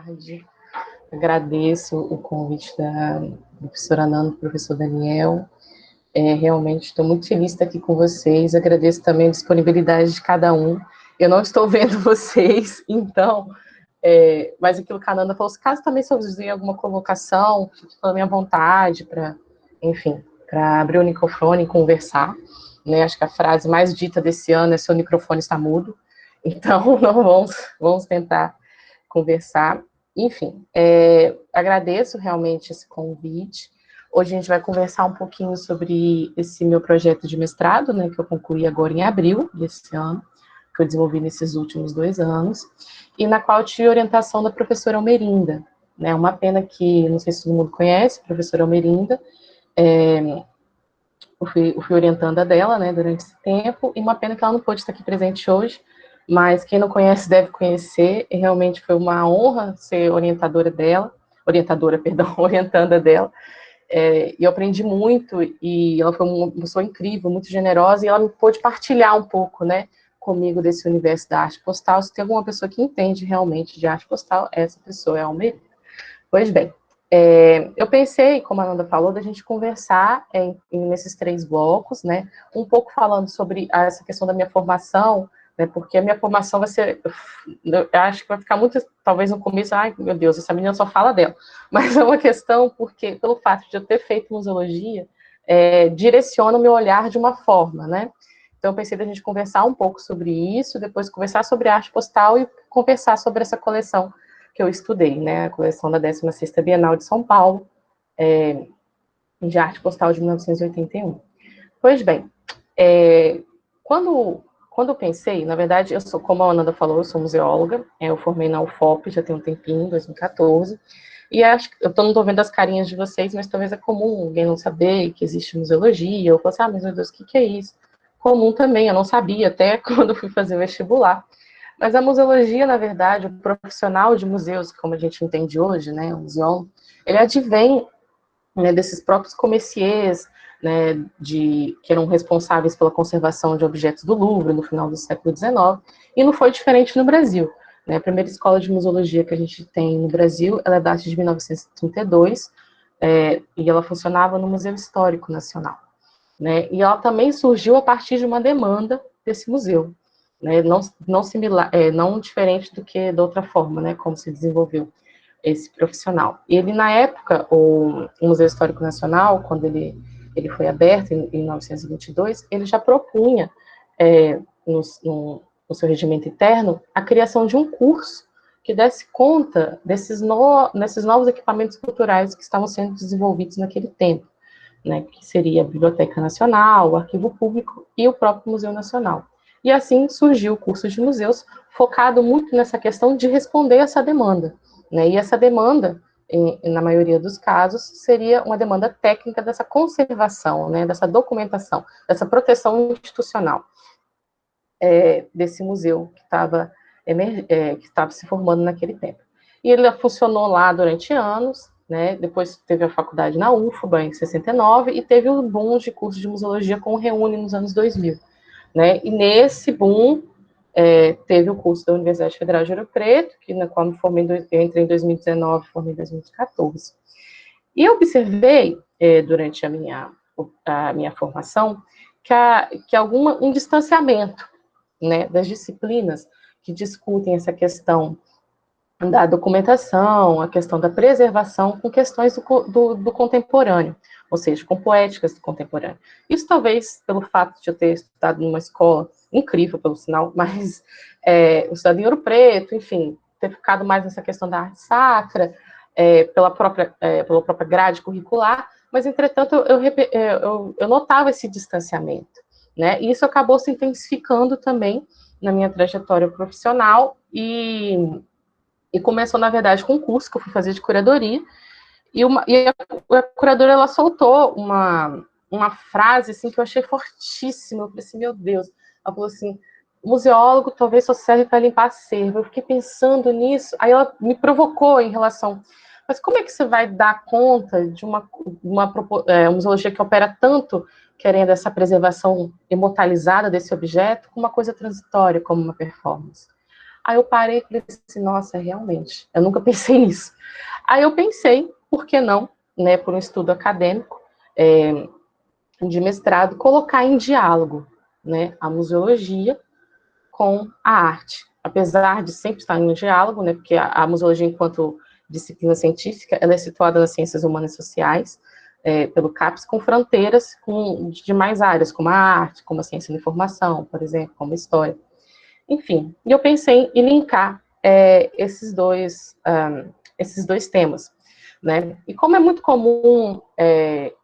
Tarde. Agradeço o convite da professora Nanda, do professor Daniel. Realmente estou muito feliz de estar aqui com vocês. Agradeço também a disponibilidade de cada um. Eu não estou vendo vocês, então, mas aquilo que a Nanda falou, se caso também surgir alguma convocação, fique pela minha vontade para, enfim, para abrir o microfone e conversar. Né? Acho que a frase mais dita desse ano é: seu microfone está mudo. Então, não vamos tentar conversar. Enfim, agradeço realmente esse convite. Hoje a gente vai conversar um pouquinho sobre esse meu projeto de mestrado, né, que eu concluí agora em abril desse ano, que eu desenvolvi nesses últimos 2 anos, e na qual eu tive orientação da professora Almerinda, né, uma pena que, não sei se todo mundo conhece, a professora Almerinda, eu fui orientanda dela, né, durante esse tempo, e uma pena que ela não pôde estar aqui presente hoje, mas quem não conhece deve conhecer, e realmente foi uma honra ser orientadora, perdão, orientanda dela, e eu aprendi muito, e ela foi uma pessoa incrível, muito generosa, e ela me pôde partilhar um pouco, né, comigo desse universo da arte postal. Se tem alguma pessoa que entende realmente de arte postal, essa pessoa é a Almeida. Pois bem, eu pensei, como a Nanda falou, da gente conversar nesses 3 blocos, né, um pouco falando sobre essa questão da minha formação, né, porque a minha formação vai ser, eu acho que vai ficar muito, talvez no começo, ai meu Deus, essa menina só fala dela, mas é uma questão porque, pelo fato de eu ter feito museologia, direciona o meu olhar de uma forma, né, então eu pensei da gente conversar um pouco sobre isso, depois conversar sobre arte postal e conversar sobre essa coleção que eu estudei, né, a coleção da 16ª Bienal de São Paulo, de arte postal de 1981. Pois bem, quando eu pensei, na verdade, eu sou, como a Ananda falou, eu sou museóloga, eu formei na UFOP já tem um tempinho, 2014, e acho que, eu não estou vendo as carinhas de vocês, mas talvez é comum alguém não saber que existe museologia, ou falar assim, mas meu Deus, o que é isso? Comum também, eu não sabia, até quando eu fui fazer o vestibular. Mas a museologia, na verdade, o profissional de museus, como a gente entende hoje, né, o museólogo, ele advém, né, desses próprios commerciers, né, que eram responsáveis pela conservação de objetos do Louvre no final do século XIX, e não foi diferente no Brasil. Né, a primeira escola de museologia que a gente tem no Brasil, ela data de 1932, e ela funcionava no Museu Histórico Nacional. Né, e ela também surgiu a partir de uma demanda desse museu, né, não similar, não diferente do que da outra forma, né, como se desenvolveu esse profissional. Ele, na época, o Museu Histórico Nacional, quando ele foi aberto em 1922, ele já propunha, no seu regimento interno, a criação de um curso que desse conta nesses novos equipamentos culturais que estavam sendo desenvolvidos naquele tempo, né, que seria a Biblioteca Nacional, o Arquivo Público e o próprio Museu Nacional. E assim surgiu o curso de museus, focado muito nessa questão de responder essa demanda. Né, e essa demanda, na maioria dos casos, seria uma demanda técnica dessa conservação, né, dessa documentação, dessa proteção institucional desse museu que estava se formando naquele tempo. E ele funcionou lá durante anos, né, depois teve a faculdade na UFBA em 69 e teve o boom de curso de museologia com o Reúne nos anos 2000. Né, e nesse boom teve o curso da Universidade Federal de Ouro Preto, que na qual eu entrei em 2019 e formei em 2014. E eu observei, durante a minha formação, que um distanciamento, né, das disciplinas que discutem essa questão da documentação, a questão da preservação, com questões do contemporâneo, ou seja, com poéticas do contemporâneo. Isso talvez pelo fato de eu ter estudado numa escola incrível, pelo sinal, mas eu estudei em Ouro Preto, enfim, ter ficado mais nessa questão da arte sacra, pela própria grade curricular, mas, entretanto, eu notava esse distanciamento, né? E isso acabou se intensificando também na minha trajetória profissional e começou, na verdade, com um curso que eu fui fazer de curadoria, e a curadora, ela soltou uma frase, assim, que eu achei fortíssima. Eu falei assim, meu Deus. Ela falou assim, o museólogo talvez só serve para limpar acervo. Eu fiquei pensando nisso, aí ela me provocou em relação, mas como é que você vai dar conta de uma museologia que opera tanto, querendo essa preservação imortalizada desse objeto, com uma coisa transitória, como uma performance? Aí eu parei e falei assim, nossa, realmente, eu nunca pensei nisso. Aí eu pensei, por que não, né, por um estudo acadêmico, de mestrado, colocar em diálogo, né, a museologia com a arte. Apesar de sempre estar em um diálogo, né, porque a museologia, enquanto disciplina científica, ela é situada nas ciências humanas e sociais, pelo CAPES, com fronteiras com demais áreas, como a arte, como a ciência da informação, por exemplo, como a história. Enfim, e eu pensei em linkar esses dois temas, né? E como é muito comum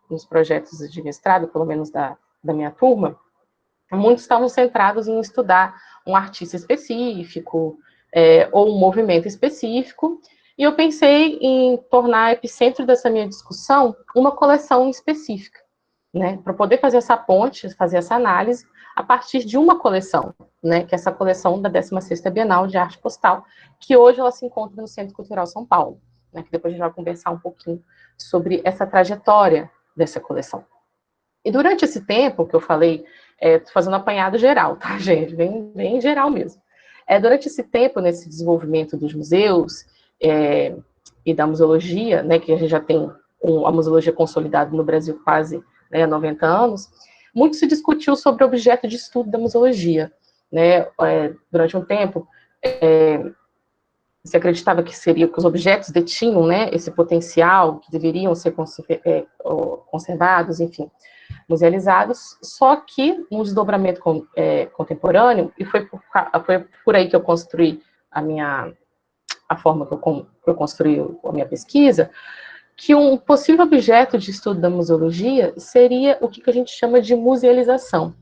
nos projetos de mestrado, pelo menos da minha turma, muitos estavam centrados em estudar um artista específico, ou um movimento específico, e eu pensei em tornar epicentro dessa minha discussão uma coleção específica, né, para poder fazer essa ponte, fazer essa análise a partir de uma coleção, né, que é essa coleção da 16ª Bienal de Arte Postal, que hoje ela se encontra no Centro Cultural São Paulo, né, que depois a gente vai conversar um pouquinho sobre essa trajetória dessa coleção. E durante esse tempo que eu falei, tô fazendo um apanhado geral, tá, gente? Bem geral mesmo. Durante esse tempo, nesse desenvolvimento dos museus e da museologia, né, que a gente já tem a museologia consolidada no Brasil quase, né, 90 anos, muito se discutiu sobre o objeto de estudo da museologia, né? Durante um tempo, se acreditava que os objetos detinham, né, esse potencial, que deveriam ser conservados, enfim, musealizados, só que no desdobramento contemporâneo, e foi por aí que eu construí a forma que eu construí a minha pesquisa, que um possível objeto de estudo da museologia seria o que a gente chama de musealização,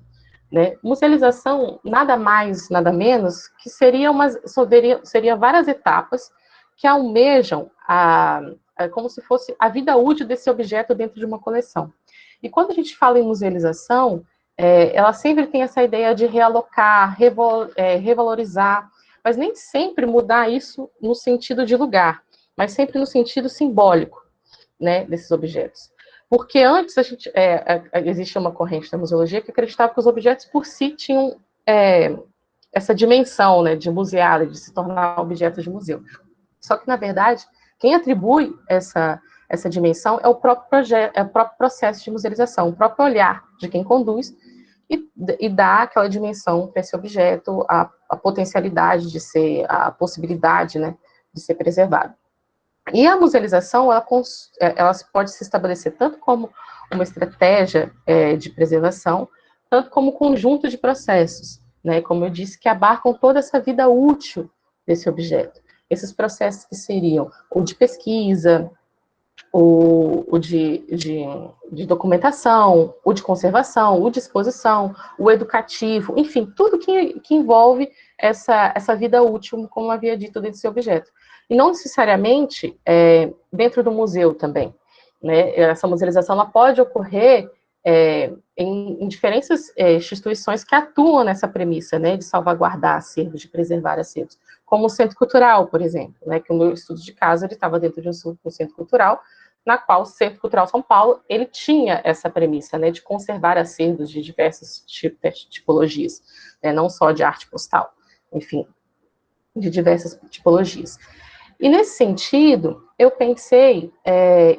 né? Musealização, nada mais, nada menos, que seria várias etapas que almejam como se fosse a vida útil desse objeto dentro de uma coleção. E quando a gente fala em musealização, ela sempre tem essa ideia de realocar, revalorizar, mas nem sempre mudar isso no sentido de lugar, mas sempre no sentido simbólico, né, desses objetos. Porque antes existia uma corrente da museologia que acreditava que os objetos por si tinham essa dimensão, né, de musear, de se tornar objetos de museu. Só que, na verdade, quem atribui essa dimensão é o próprio processo de musealização, o próprio olhar de quem conduz e dá aquela dimensão para esse objeto, a potencialidade de ser, a possibilidade, né, de ser preservado. E a musealização, ela pode se estabelecer tanto como uma estratégia de preservação, tanto como conjunto de processos, né, como eu disse, que abarcam toda essa vida útil desse objeto. Esses processos que seriam o de pesquisa, o de documentação, o de conservação, o de exposição, o educativo, enfim, tudo que envolve essa vida útil, como havia dito, desse objeto. E não necessariamente dentro do museu também, né? Essa musealização ela pode ocorrer em diferentes instituições que atuam nessa premissa, né, de salvaguardar acervos, de preservar acervos, como o Centro Cultural, por exemplo, né, que o meu estudo de caso ele estava dentro de um centro cultural, na qual o Centro Cultural São Paulo ele tinha essa premissa, né, de conservar acervos de diversas tipologias, né, não só de arte postal, enfim, de diversas tipologias. E nesse sentido, eu pensei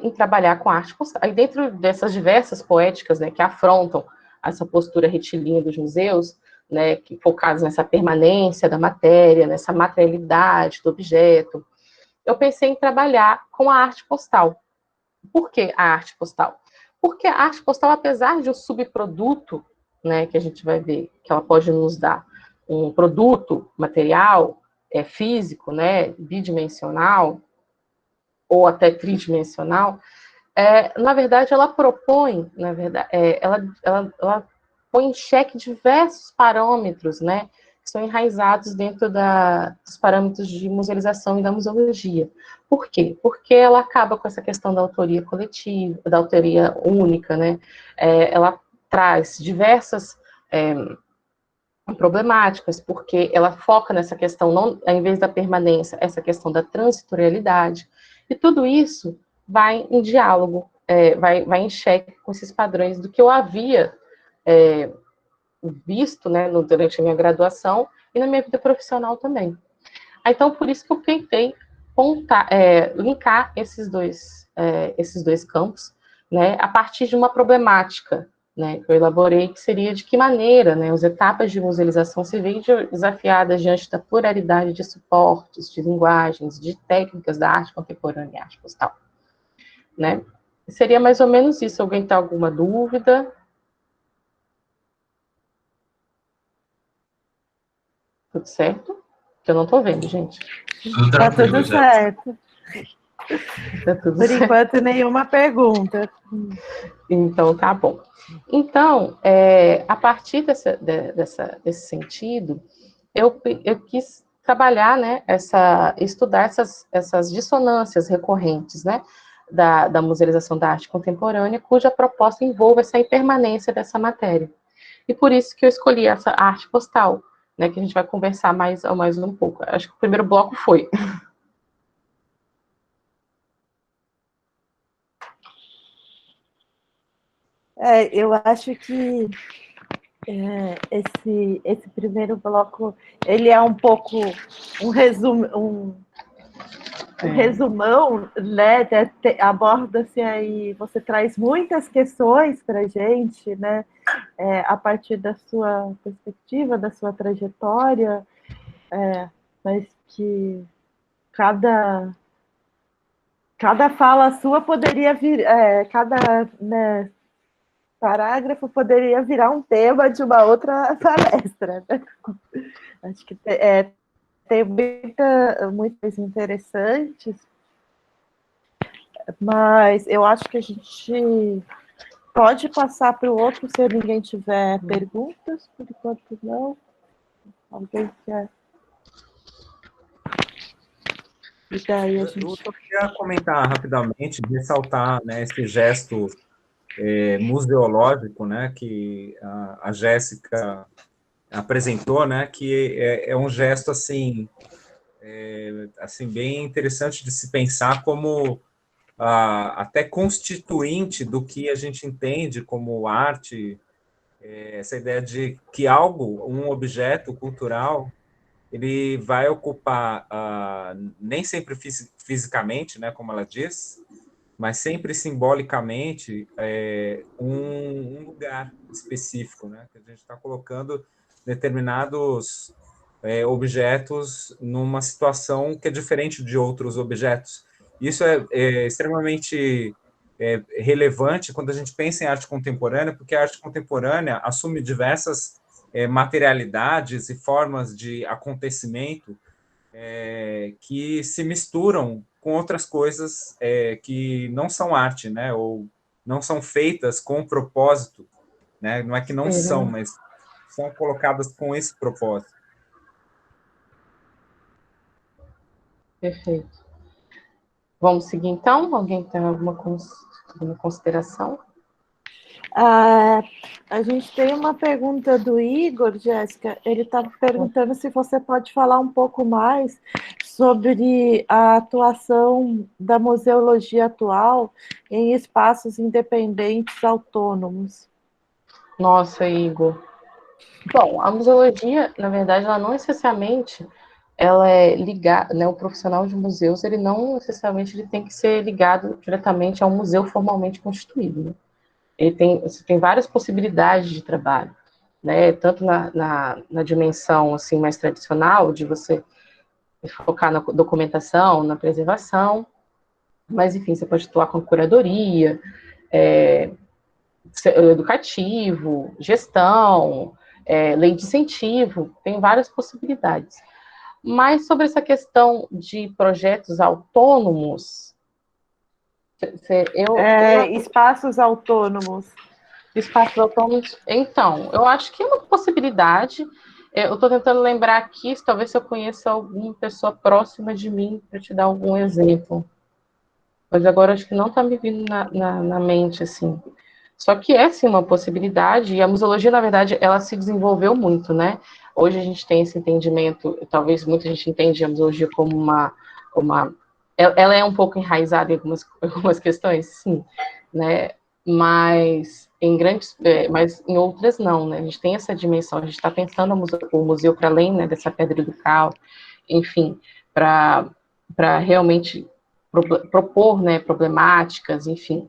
em trabalhar com arte postal. E dentro dessas diversas poéticas, né, que afrontam essa postura retilínea dos museus, né, que focados nessa permanência da matéria, nessa materialidade do objeto, eu pensei em trabalhar com a arte postal. Por que a arte postal? Porque a arte postal, apesar de um subproduto, né, que a gente vai ver que ela pode nos dar um produto material, físico, né, bidimensional, ou até tridimensional, na verdade, ela propõe, na verdade, ela põe em xeque diversos parâmetros, né, que são enraizados dentro dos parâmetros de musealização e da museologia. Por quê? Porque ela acaba com essa questão da autoria coletiva, da autoria única, né, ela traz diversas problemáticas, porque ela foca nessa questão, não, em vez da permanência, essa questão da transitorialidade, e tudo isso vai em diálogo, vai em xeque com esses padrões do que eu havia visto, né, durante a minha graduação e na minha vida profissional também. Então, por isso que eu tentei linkar esses dois campos, né, a partir de uma problemática, né, que eu elaborei, que seria de que maneira, né, as etapas de musealização se veem desafiadas diante da pluralidade de suportes, de linguagens, de técnicas da arte contemporânea e arte postal, né. Seria mais ou menos isso. Alguém tem alguma dúvida? Tudo certo? Que eu não estou vendo, gente. Tudo Tá tranquilo, tudo já. certo. Tá tudo Por certo. enquanto, nenhuma pergunta. Então, tá bom. Então, a partir desse sentido, eu quis trabalhar, né, estudar essas dissonâncias recorrentes, né, da musealização da arte contemporânea, cuja proposta envolve essa impermanência dessa matéria. E por isso que eu escolhi essa arte postal, né, que a gente vai conversar mais um pouco. Acho que o primeiro bloco foi. Eu acho que esse primeiro bloco, ele é um pouco um resumo, um resumão, né? Aborda-se aí, você traz muitas questões para a gente, né? A partir da sua perspectiva, da sua trajetória, mas que cada fala sua poderia vir, cada, né, parágrafo poderia virar um tema de uma outra palestra, né? Acho que tem muitas interessantes, mas eu acho que a gente pode passar para o outro se ninguém tiver perguntas, por enquanto não. Alguém quer? E daí a gente... Eu só queria comentar rapidamente, ressaltar, né, esse gesto museológico, né, que a Jéssica apresentou, né, que é um gesto assim bem interessante de se pensar como até constituinte do que a gente entende como arte, essa ideia de que algo, um objeto cultural, ele vai ocupar, nem sempre fisicamente, né, como ela diz, mas sempre simbolicamente, um lugar específico, né, que a gente está colocando determinados objetos numa situação que é diferente de outros objetos. Isso é extremamente relevante quando a gente pensa em arte contemporânea, porque a arte contemporânea assume diversas materialidades e formas de acontecimento que se misturam com outras coisas que não são arte, né? Ou não são feitas com propósito, né? Não é que não são, mas são colocadas com esse propósito. Perfeito. Vamos seguir, então? Alguém tem alguma consideração? A gente tem uma pergunta do Igor, Jéssica. Ele está perguntando se você pode falar um pouco mais sobre a atuação da museologia atual em espaços independentes autônomos. Nossa, Igor. Bom, a museologia, na verdade, ela não necessariamente ela é ligada, né, o profissional de museus, ele não necessariamente ele tem que ser ligado diretamente a um museu formalmente constituído, né? Você tem várias possibilidades de trabalho, né, tanto na dimensão, assim, mais tradicional, de você focar na documentação, na preservação, mas, enfim, você pode atuar com curadoria, educativo, gestão, lei de incentivo, tem várias possibilidades. Mas sobre essa questão de projetos autônomos, espaços autônomos. Espaços autônomos, então, eu acho que é uma possibilidade. Eu estou tentando lembrar aqui, talvez se eu conheça alguma pessoa próxima de mim para te dar algum exemplo. Mas agora acho que não está me vindo na mente, assim. Só que é, sim, uma possibilidade, e a museologia, na verdade, ela se desenvolveu muito, né? Hoje a gente tem esse entendimento, talvez muita gente entende a museologia como ela é um pouco enraizada em algumas questões, sim, né? Mas mas em outras não, né? A gente tem essa dimensão, a gente está pensando o museu para além, né, dessa pedra educal enfim, para realmente propor, né, problemáticas, enfim.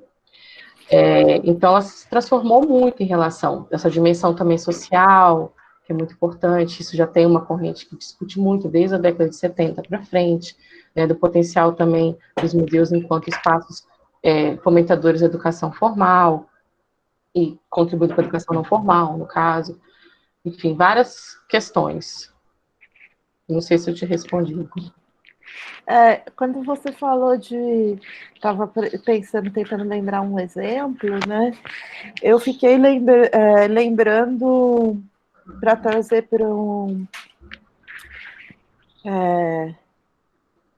Então, ela se transformou muito em relação a essa dimensão também social, que é muito importante. Isso já tem uma corrente que discute muito desde a década de 70 para frente, né, do potencial também dos museus enquanto espaços fomentadores da educação formal e contribuindo para a educação não formal, no caso. Enfim, várias questões. Não sei se eu te respondi. Quando você falou estava pensando, tentando lembrar um exemplo, né? Eu fiquei lembrando para trazer para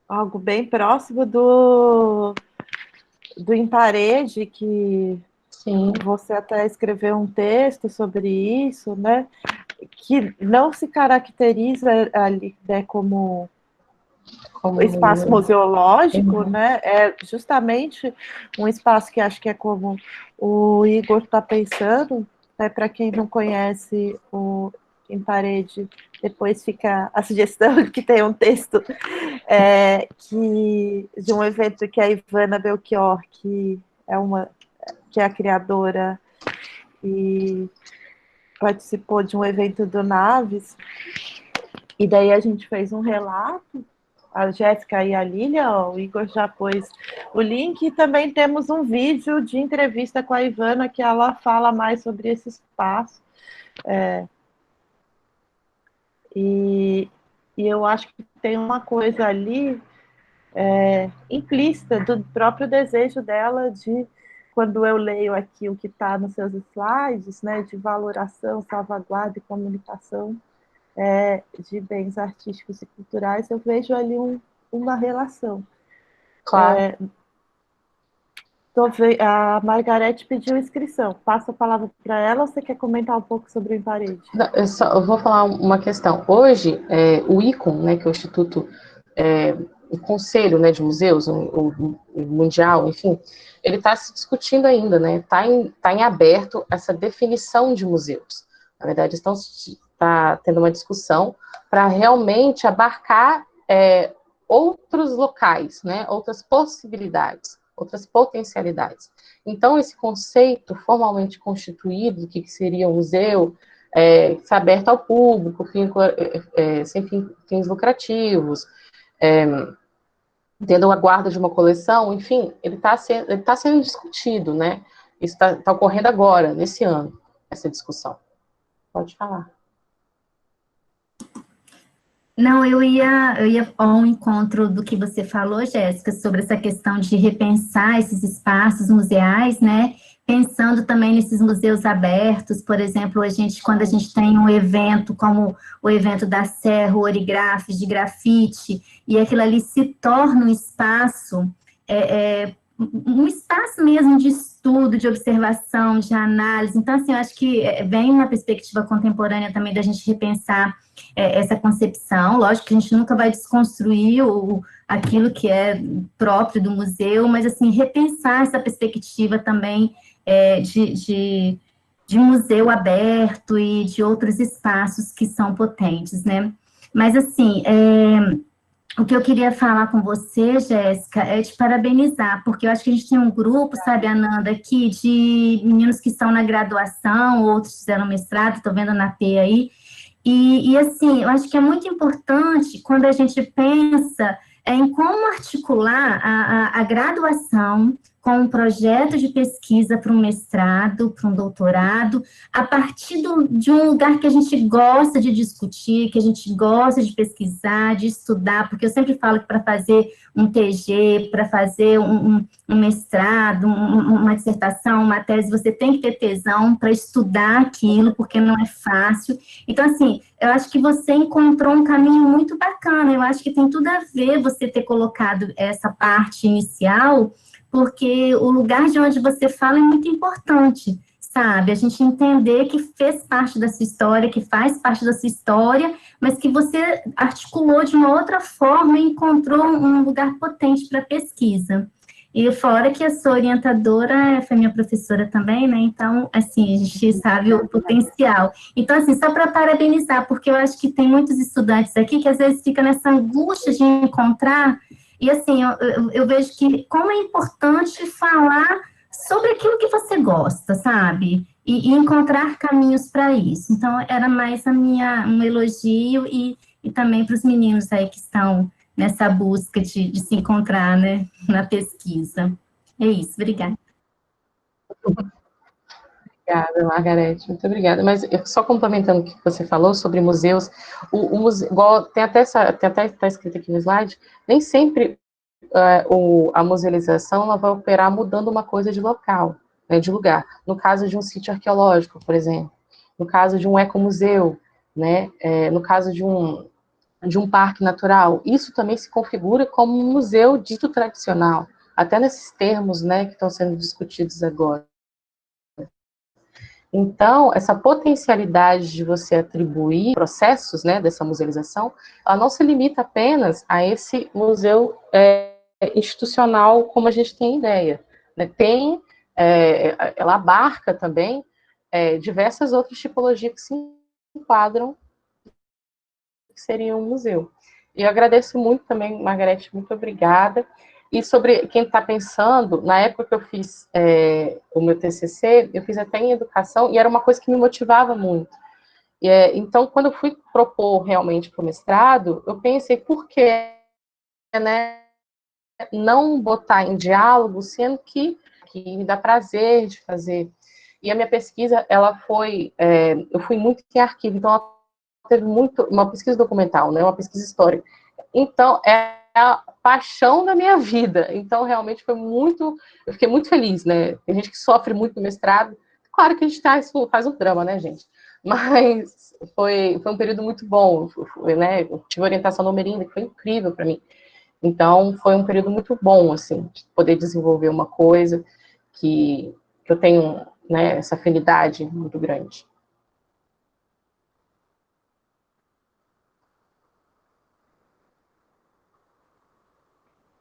algo bem próximo do Em Parede, que Sim. você até escreveu um texto sobre isso, né? Que não se caracteriza ali, né, como espaço museológico, né? É justamente um espaço que acho que é como o Igor está pensando, né? Para quem não conhece o Em Parede, depois fica a sugestão que tem um texto de um evento que a Ivana Belchior, que é a criadora e participou de um evento do Naves, e daí a gente fez um relato, a Jéssica e a Lília, o Igor já pôs o link, e também temos um vídeo de entrevista com a Ivana, que ela fala mais sobre esse espaço. E eu acho que tem uma coisa ali implícita do próprio desejo dela de, quando eu leio aqui o que está nos seus slides, né, de valoração, salvaguarda e comunicação de bens artísticos e culturais, eu vejo ali uma relação. Claro. A Margarete pediu inscrição. Passo a palavra para ela, ou você quer comentar um pouco sobre o Em Parede? Não, eu vou falar uma questão. Hoje, o ICOM, né, que é o Instituto, o Conselho, né, de Museus, o Mundial, enfim, ele está se discutindo ainda, né, está em aberto essa definição de museus. Na verdade, está tendo uma discussão para realmente abarcar outros locais, né, outras possibilidades, outras potencialidades. Então, esse conceito formalmente constituído do que seria um museu, ser aberto ao público, sem fins lucrativos, tendo a guarda de uma coleção, enfim, ele está sendo discutido, né? Isso está ocorrendo agora, nesse ano, essa discussão. Pode falar. Não, eu ia ao encontro do que você falou, Jéssica, sobre essa questão de repensar esses espaços museais, né? Pensando também nesses museus abertos, por exemplo, quando a gente tem um evento como o evento da Serra, o Origrafes, de grafite, e aquilo ali se torna um espaço mesmo de estudo, de observação, de análise. Então, assim, eu acho que vem uma perspectiva contemporânea também da gente repensar essa concepção. Lógico que a gente nunca vai desconstruir aquilo que é próprio do museu, mas, assim, repensar essa perspectiva também de museu aberto e de outros espaços que são potentes, né? Mas, assim, o que eu queria falar com você, Jéssica, é te parabenizar, porque eu acho que a gente tem um grupo, sabe, Ananda, aqui, de meninos que estão na graduação, outros fizeram mestrado, estou vendo na P aí, e assim, eu acho que é muito importante quando a gente pensa em como articular a graduação com um projeto de pesquisa para um mestrado, para um doutorado, a partir de um lugar que a gente gosta de discutir, que a gente gosta de pesquisar, de estudar, porque eu sempre falo que para fazer um TG, para fazer um mestrado, uma dissertação, uma tese, você tem que ter tesão para estudar aquilo, porque não é fácil. Então, assim, eu acho que você encontrou um caminho muito bacana, eu acho que tem tudo a ver você ter colocado essa parte inicial, porque o lugar de onde você fala é muito importante, sabe? A gente entender que fez parte da sua história, que faz parte da sua história, mas que você articulou de uma outra forma e encontrou um lugar potente para pesquisa. E fora que eu sou orientadora, foi minha professora também, né? Então, assim, a gente sabe o potencial. Então, assim, só para parabenizar, porque eu acho que tem muitos estudantes aqui que às vezes ficam nessa angústia de encontrar, e assim, eu vejo que como é importante falar sobre aquilo que você gosta, sabe? E encontrar caminhos para isso. Então, era mais um elogio e também para os meninos aí que estão nessa busca de se encontrar, né, na pesquisa. É isso, obrigada. Obrigada, Margarete, muito obrigada. Mas só complementando o que você falou sobre museus, o museu, igual, tem até está escrito aqui no slide, nem sempre a musealização ela vai operar mudando uma coisa de local, né, de lugar. No caso de um sítio arqueológico, por exemplo, no caso de um ecomuseu, né, no caso de um parque natural, isso também se configura como um museu dito tradicional, até nesses termos, né, que estão sendo discutidos agora. Então, essa potencialidade de você atribuir processos, né, dessa musealização, ela não se limita apenas a esse museu institucional como a gente tem ideia, né? Ela abarca também diversas outras tipologias que se enquadram que seria um museu. E eu agradeço muito também, Margarete, muito obrigada. E sobre quem está pensando, na época que eu fiz o meu TCC, eu fiz até em educação, e era uma coisa que me motivava muito. Então, quando eu fui propor realmente para o mestrado, eu pensei, por que, né, não botar em diálogo, sendo que me dá prazer de fazer. E a minha pesquisa, eu fui muito em arquivo, então ela teve uma pesquisa documental, né, uma pesquisa histórica. Então, é a paixão da minha vida. Então, realmente eu fiquei muito feliz, né? Tem gente que sofre muito no mestrado. Claro que a gente faz um drama, né, gente? Mas foi um período muito bom, né? Eu tive orientação no Merinda, que foi incrível para mim. Então, foi um período muito bom, assim, de poder desenvolver uma coisa que eu tenho, né, essa afinidade muito grande.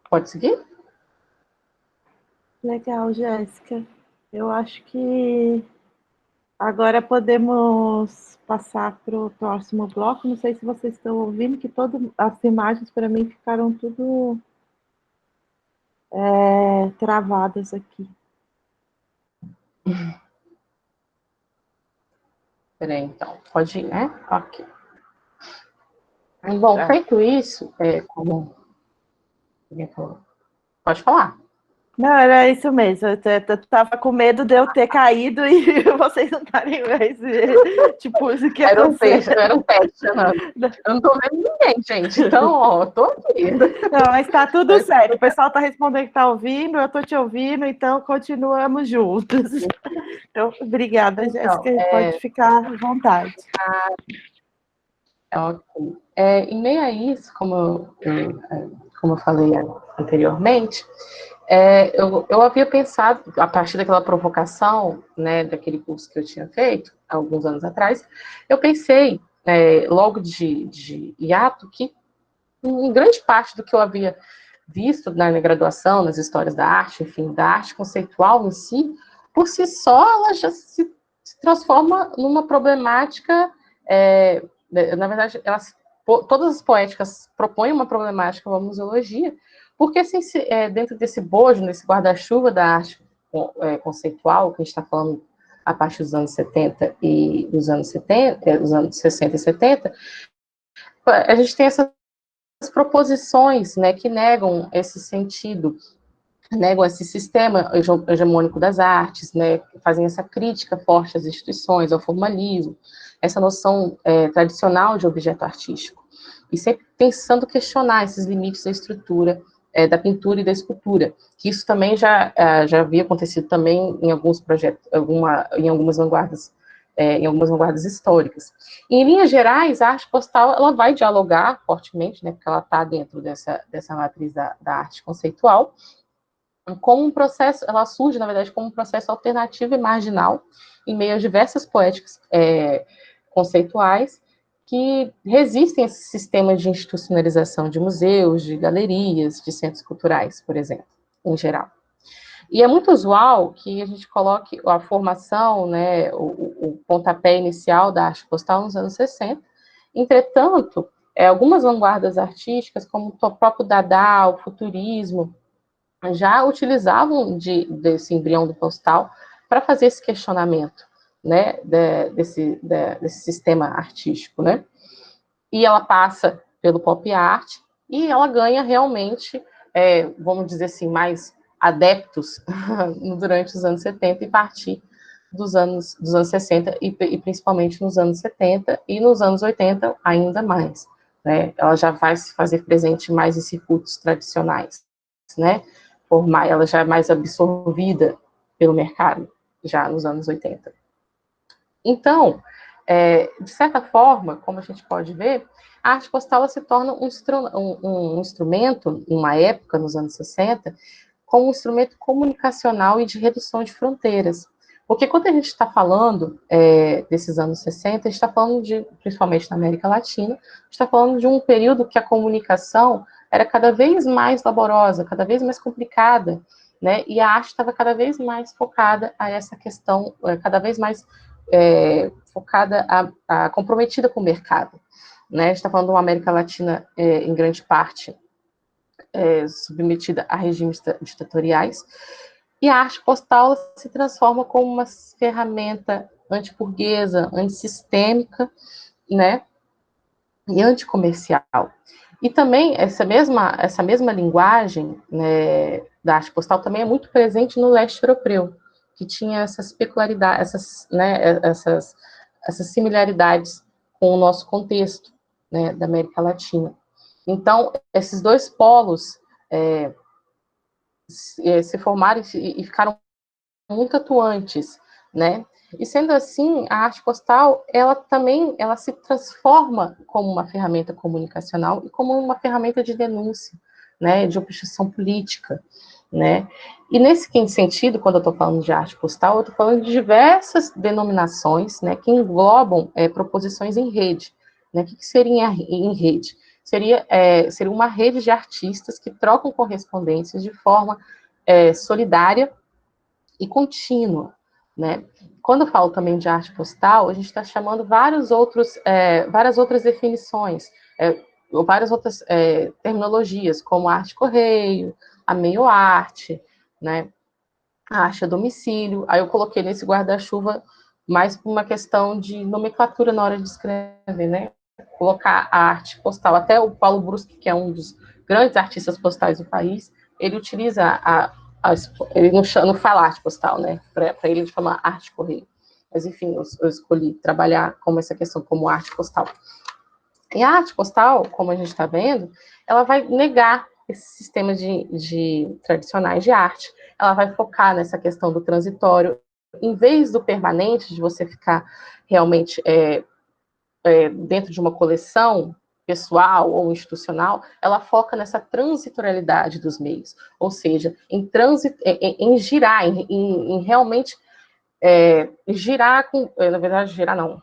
Pode seguir? Legal, Jéssica. Eu acho que agora podemos passar para o próximo bloco. Não sei se vocês estão ouvindo, que todas as imagens para mim ficaram tudo travadas aqui. Peraí, então, pode ir, né? Ok. Bom, feito isso, como pode falar. Não, era isso mesmo. Eu estava com medo de eu ter caído e vocês não estarem mais. Tipo, isso que era um teste, Fernando. Eu não estou vendo ninguém, gente. Então, ó, estou aqui. Não, mas está tudo certo. O pessoal está respondendo que está ouvindo, eu estou te ouvindo, então continuamos juntos. Então, obrigada, Jéssica. Pode ficar à vontade. Ok. Em meio a isso, como eu falei anteriormente, eu havia pensado, a partir daquela provocação, né, daquele curso que eu tinha feito, há alguns anos atrás, eu pensei, logo de hiato, que em grande parte do que eu havia visto na minha graduação, nas histórias da arte, enfim, da arte conceitual em si, por si só, ela já se transforma numa problemática, na verdade, todas as poéticas propõem uma problemática, uma museologia, porque assim, dentro desse bojo, nesse guarda-chuva da arte conceitual, que a gente está falando a partir dos anos 70 e dos anos 70, os anos 60 e 70, a gente tem essas proposições, né, que negam esse sentido, negam esse sistema hegemônico das artes, né, fazem essa crítica forte às instituições, ao formalismo, essa noção tradicional de objeto artístico, e sempre pensando questionar esses limites da estrutura da pintura e da escultura, que isso também já havia acontecido também em alguns projetos, em algumas vanguardas históricas. E, em linhas gerais, a arte postal ela vai dialogar fortemente, né, porque ela está dentro dessa matriz da arte conceitual, como um processo, ela surge, na verdade, como um processo alternativo e marginal, em meio a diversas poéticas conceituais, que resistem a esse sistema de institucionalização de museus, de galerias, de centros culturais, por exemplo, em geral. E é muito usual que a gente coloque a formação, né, o pontapé inicial da arte postal nos anos 60. Entretanto, algumas vanguardas artísticas, como o próprio Dada, o futurismo, já utilizavam desse embrião do postal para fazer esse questionamento, né, desse sistema artístico, né? E ela passa pelo pop art e ela ganha realmente, vamos dizer assim, mais adeptos durante os anos 70 e partir dos anos 60 e principalmente nos anos 70 e nos anos 80 ainda mais, né? Ela já vai se fazer presente mais em circuitos tradicionais, né? Ela já é mais absorvida pelo mercado já nos anos 80. Então, de certa forma, como a gente pode ver, a arte postal se torna um instrumento, em uma época, nos anos 60, como um instrumento comunicacional e de redução de fronteiras. Porque quando a gente está falando desses anos 60, a gente está falando principalmente na América Latina, a gente está falando de um período que a comunicação era cada vez mais laborosa, cada vez mais complicada, né? E a arte estava cada vez mais focada a essa questão, cada vez mais focada, comprometida com o mercado, né? A gente está falando de uma América Latina, em grande parte, submetida a regimes ditatoriais, e a arte postal se transforma como uma ferramenta antiburguesa, antissistêmica, né? E anticomercial. E também essa mesma linguagem, né, da arte postal também é muito presente no leste europeu, que tinha essas peculiaridades, essas similaridades com o nosso contexto, né, da América Latina. Então, esses dois polos se formaram e ficaram muito atuantes, né? E sendo assim, a arte postal, ela se transforma como uma ferramenta comunicacional e como uma ferramenta de denúncia, né, de oposição política, né? E nesse sentido, quando eu estou falando de arte postal, eu estou falando de diversas denominações, né, que englobam proposições em rede, né? O que seria em rede? Seria uma rede de artistas que trocam correspondências de forma solidária e contínua, né? Quando eu falo também de arte postal, a gente está chamando várias outras definições, ou várias outras terminologias, como a arte correio, a meio arte, né? A arte a domicílio. Aí eu coloquei nesse guarda-chuva mais por uma questão de nomenclatura na hora de escrever, né? Colocar a arte postal. Até o Paulo Bruschi, que é um dos grandes artistas postais do país, ele utiliza ele não fala arte postal, né? Para ele ele chama arte correio. Mas, enfim, eu escolhi trabalhar como essa questão como arte postal. E a arte postal, como a gente está vendo, ela vai negar esses sistemas tradicionais de arte. Ela vai focar nessa questão do transitório, em vez do permanente, de você ficar realmente dentro de uma coleção pessoal ou institucional, ela foca nessa transitorialidade dos meios, ou seja, em girar, em realmente girar com, na verdade, girar não,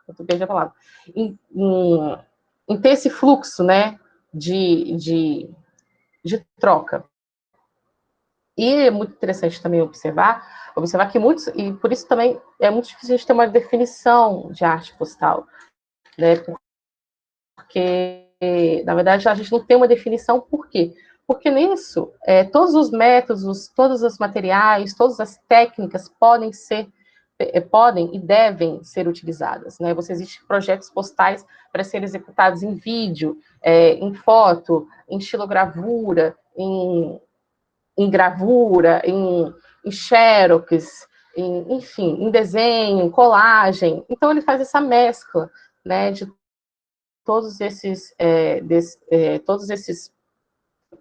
eu perdi a palavra, em ter esse fluxo, né, de troca. E é muito interessante também observar que muitos, e por isso também é muito difícil a gente ter uma definição de arte postal, né, porque, na verdade, a gente não tem uma definição. Por quê? Porque nisso, todos os métodos, todos os materiais, todas as técnicas podem e devem ser utilizadas, né? Existem projetos postais para serem executados em vídeo, em foto, em estilogravura, em gravura, em xerox, enfim, em desenho, em colagem. Então, ele faz essa mescla, né, de todos esses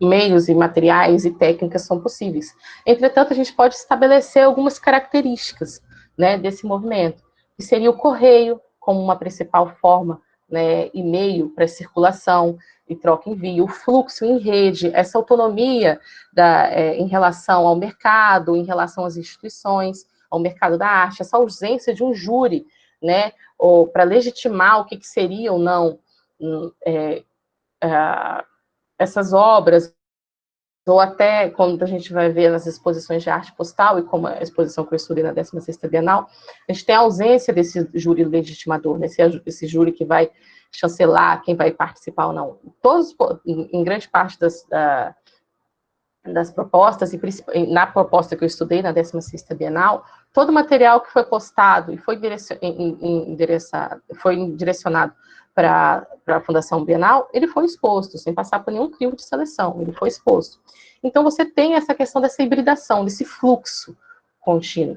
meios e materiais e técnicas são possíveis. Entretanto, a gente pode estabelecer algumas características, né, desse movimento, que seria o correio como uma principal forma, né, e meio para circulação e troca envio, o fluxo em rede, essa autonomia em relação ao mercado, em relação às instituições, ao mercado da arte, essa ausência de um júri, né, ou para legitimar o que seria ou não essas obras, ou até quando a gente vai ver nas exposições de arte postal, e como a exposição que eu estudei na 16ª Bienal, a gente tem a ausência desse júri legitimador, né? Esse júri que vai chancelar quem vai participar ou não. Todos, em grande parte das propostas, e na proposta que eu estudei na 16ª Bienal, todo o material que foi postado e foi direcionado para a Fundação Bienal, ele foi exposto, sem passar por nenhum crivo de seleção, ele foi exposto. Então, você tem essa questão dessa hibridação, desse fluxo contínuo.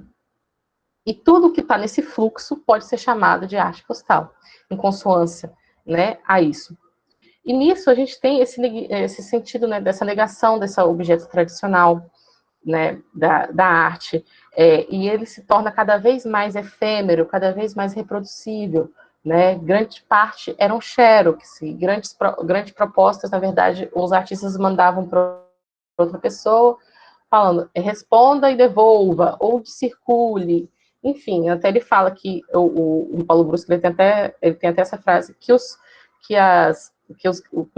E tudo que está nesse fluxo pode ser chamado de arte postal, em consonância, né, a isso. E nisso a gente tem esse sentido, né, dessa negação desse objeto tradicional, né, da arte, e ele se torna cada vez mais efêmero, cada vez mais reproducível, né? Grande parte eram xerox, grandes propostas, na verdade, os artistas mandavam para outra pessoa, falando, responda e devolva, ou circule, enfim, até ele fala que, o Paulo Brusco, ele tem até essa frase, que os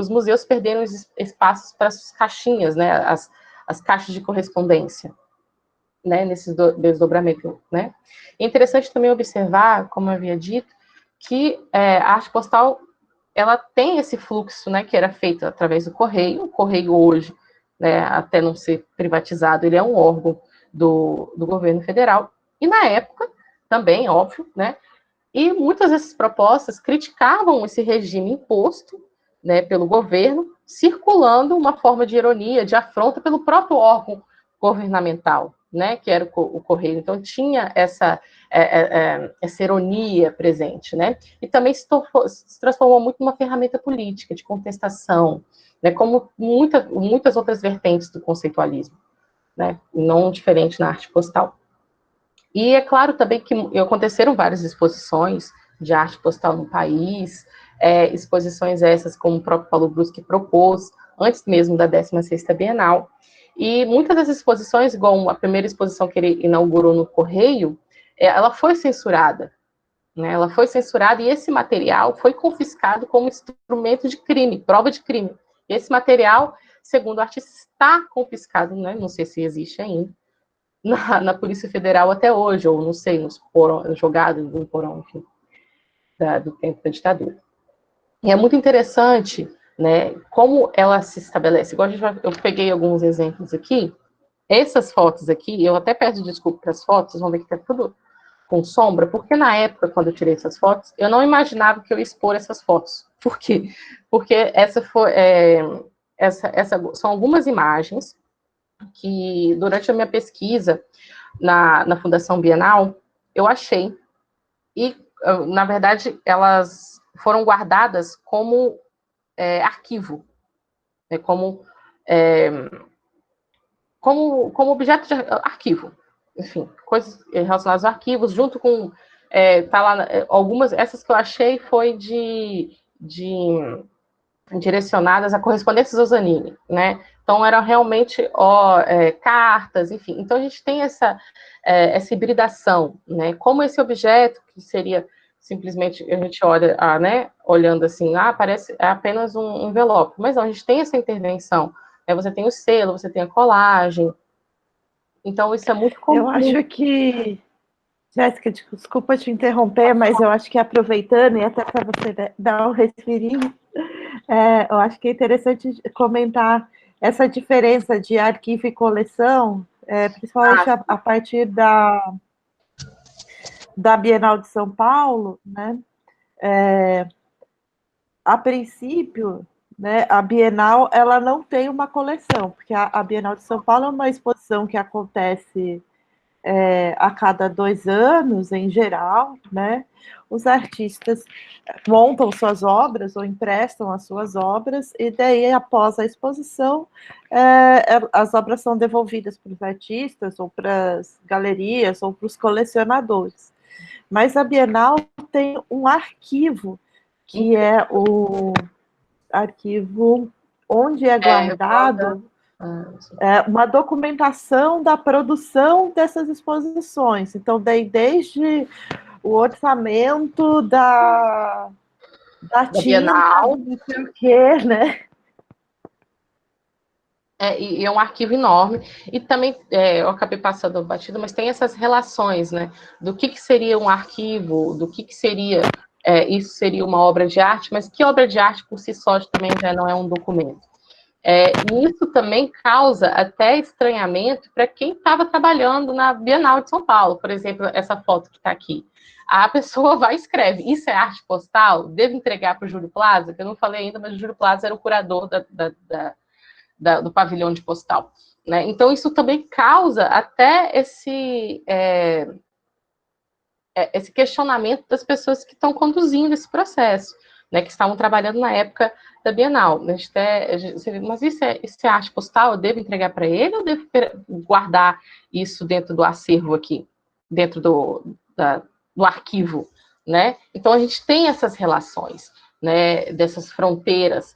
museus perderam espaços para as caixinhas, né, as caixas de correspondência, né, nesse desdobramento, né. É interessante também observar, como eu havia dito, que a arte postal, ela tem esse fluxo, né, que era feito através do correio. O correio hoje, né, até não ser privatizado, ele é um órgão do governo federal, e na época, também, óbvio, né, e muitas dessas propostas criticavam esse regime imposto, né, pelo governo, circulando uma forma de ironia, de afronta pelo próprio órgão governamental, né, que era o Correio. Então, tinha essa ironia presente, né, e também se transformou muito numa ferramenta política, de contestação, né, como muitas outras vertentes do conceitualismo, né, não diferente na arte postal. E é claro também que aconteceram várias exposições de arte postal no país, exposições essas, como o próprio Paulo Bruschi propôs, antes mesmo da 16ª Bienal, e muitas das exposições, igual a primeira exposição que ele inaugurou no Correio, ela foi censurada, né? Ela foi censurada, e esse material foi confiscado como instrumento de crime, prova de crime. E esse material, segundo o artista, está confiscado, né? Não sei se existe ainda, na Polícia Federal até hoje, ou não sei, jogado no porão, enfim, do tempo da ditadura. E é muito interessante, né, como ela se estabelece. Igual eu peguei alguns exemplos aqui, essas fotos aqui, eu até peço desculpa para as fotos, vocês vão ver que está tudo com sombra, porque na época, quando eu tirei essas fotos, eu não imaginava que eu ia expor essas fotos. Por quê? Porque são algumas imagens que, durante a minha pesquisa na Fundação Bienal, eu achei, e, na verdade, elas foram guardadas como arquivo, né, como objeto de arquivo, enfim, coisas relacionadas a arquivos, junto com, tá lá, algumas, essas que eu achei foi direcionadas a correspondências ao Zanini, né? Então, eram realmente cartas, enfim. Então, a gente tem essa hibridação, né? Como esse objeto, que seria simplesmente, a gente olha, né? Olhando assim, parece apenas um envelope. Mas não, a gente tem essa intervenção. Né? Você tem o selo, você tem a colagem. Então, isso é muito comum. Eu acho que... Jéssica, desculpa te interromper, mas eu acho que, aproveitando, e até para você dar um respirinho, eu acho que é interessante comentar essa diferença de arquivo e coleção, principalmente a partir da Bienal de São Paulo, né? A princípio, né, a Bienal, ela não tem uma coleção, porque a Bienal de São Paulo é uma exposição que acontece a cada 2 anos, em geral, né? Os artistas montam suas obras ou emprestam as suas obras, e daí, após a exposição, as obras são devolvidas para os artistas, ou para as galerias, ou para os colecionadores. Mas a Bienal tem um arquivo, que é o arquivo onde é guardado uma documentação da produção dessas exposições. Então, desde o orçamento da tinta, Bienal, não sei o quê, né? E é um arquivo enorme, e também, eu acabei passando batido, mas tem essas relações, né, do que seria um arquivo, do que seria, isso seria uma obra de arte, mas que obra de arte por si só também já não é um documento. E isso também causa até estranhamento para quem estava trabalhando na Bienal de São Paulo, por exemplo, essa foto que está aqui. A pessoa vai e escreve, isso é arte postal? Devo entregar para o Júlio Plaza? Que eu não falei ainda, mas o Júlio Plaza era o curador do pavilhão de postal, né? Então, isso também causa até esse questionamento das pessoas que estão conduzindo esse processo, né, que estavam trabalhando na época da Bienal. Mas isso é arte postal? Eu devo entregar para ele ou devo guardar isso dentro do acervo aqui, dentro do arquivo, né? Então, a gente tem essas relações, né, dessas fronteiras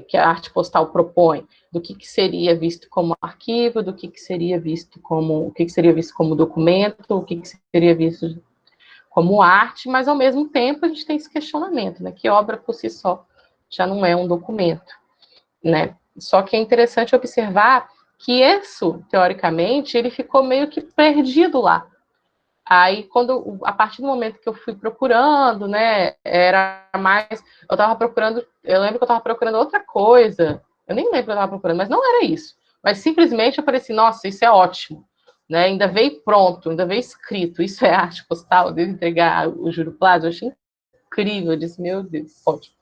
que a arte postal propõe, do que seria visto como arquivo, do que seria visto como documento, o que seria visto como arte, mas ao mesmo tempo a gente tem esse questionamento, né, que obra por si só já não é um documento, né? Só que é interessante observar que isso, teoricamente, ele ficou meio que perdido lá. Aí, a partir do momento que eu fui procurando, né, era mais, eu lembro que eu estava procurando outra coisa, eu nem lembro que eu estava procurando, mas não era isso. Mas simplesmente eu falei assim, nossa, isso é ótimo, né, ainda veio pronto, ainda veio escrito, isso é arte postal, devo entregar o Júlio Plaza, eu achei incrível, eu disse, meu Deus, ótimo.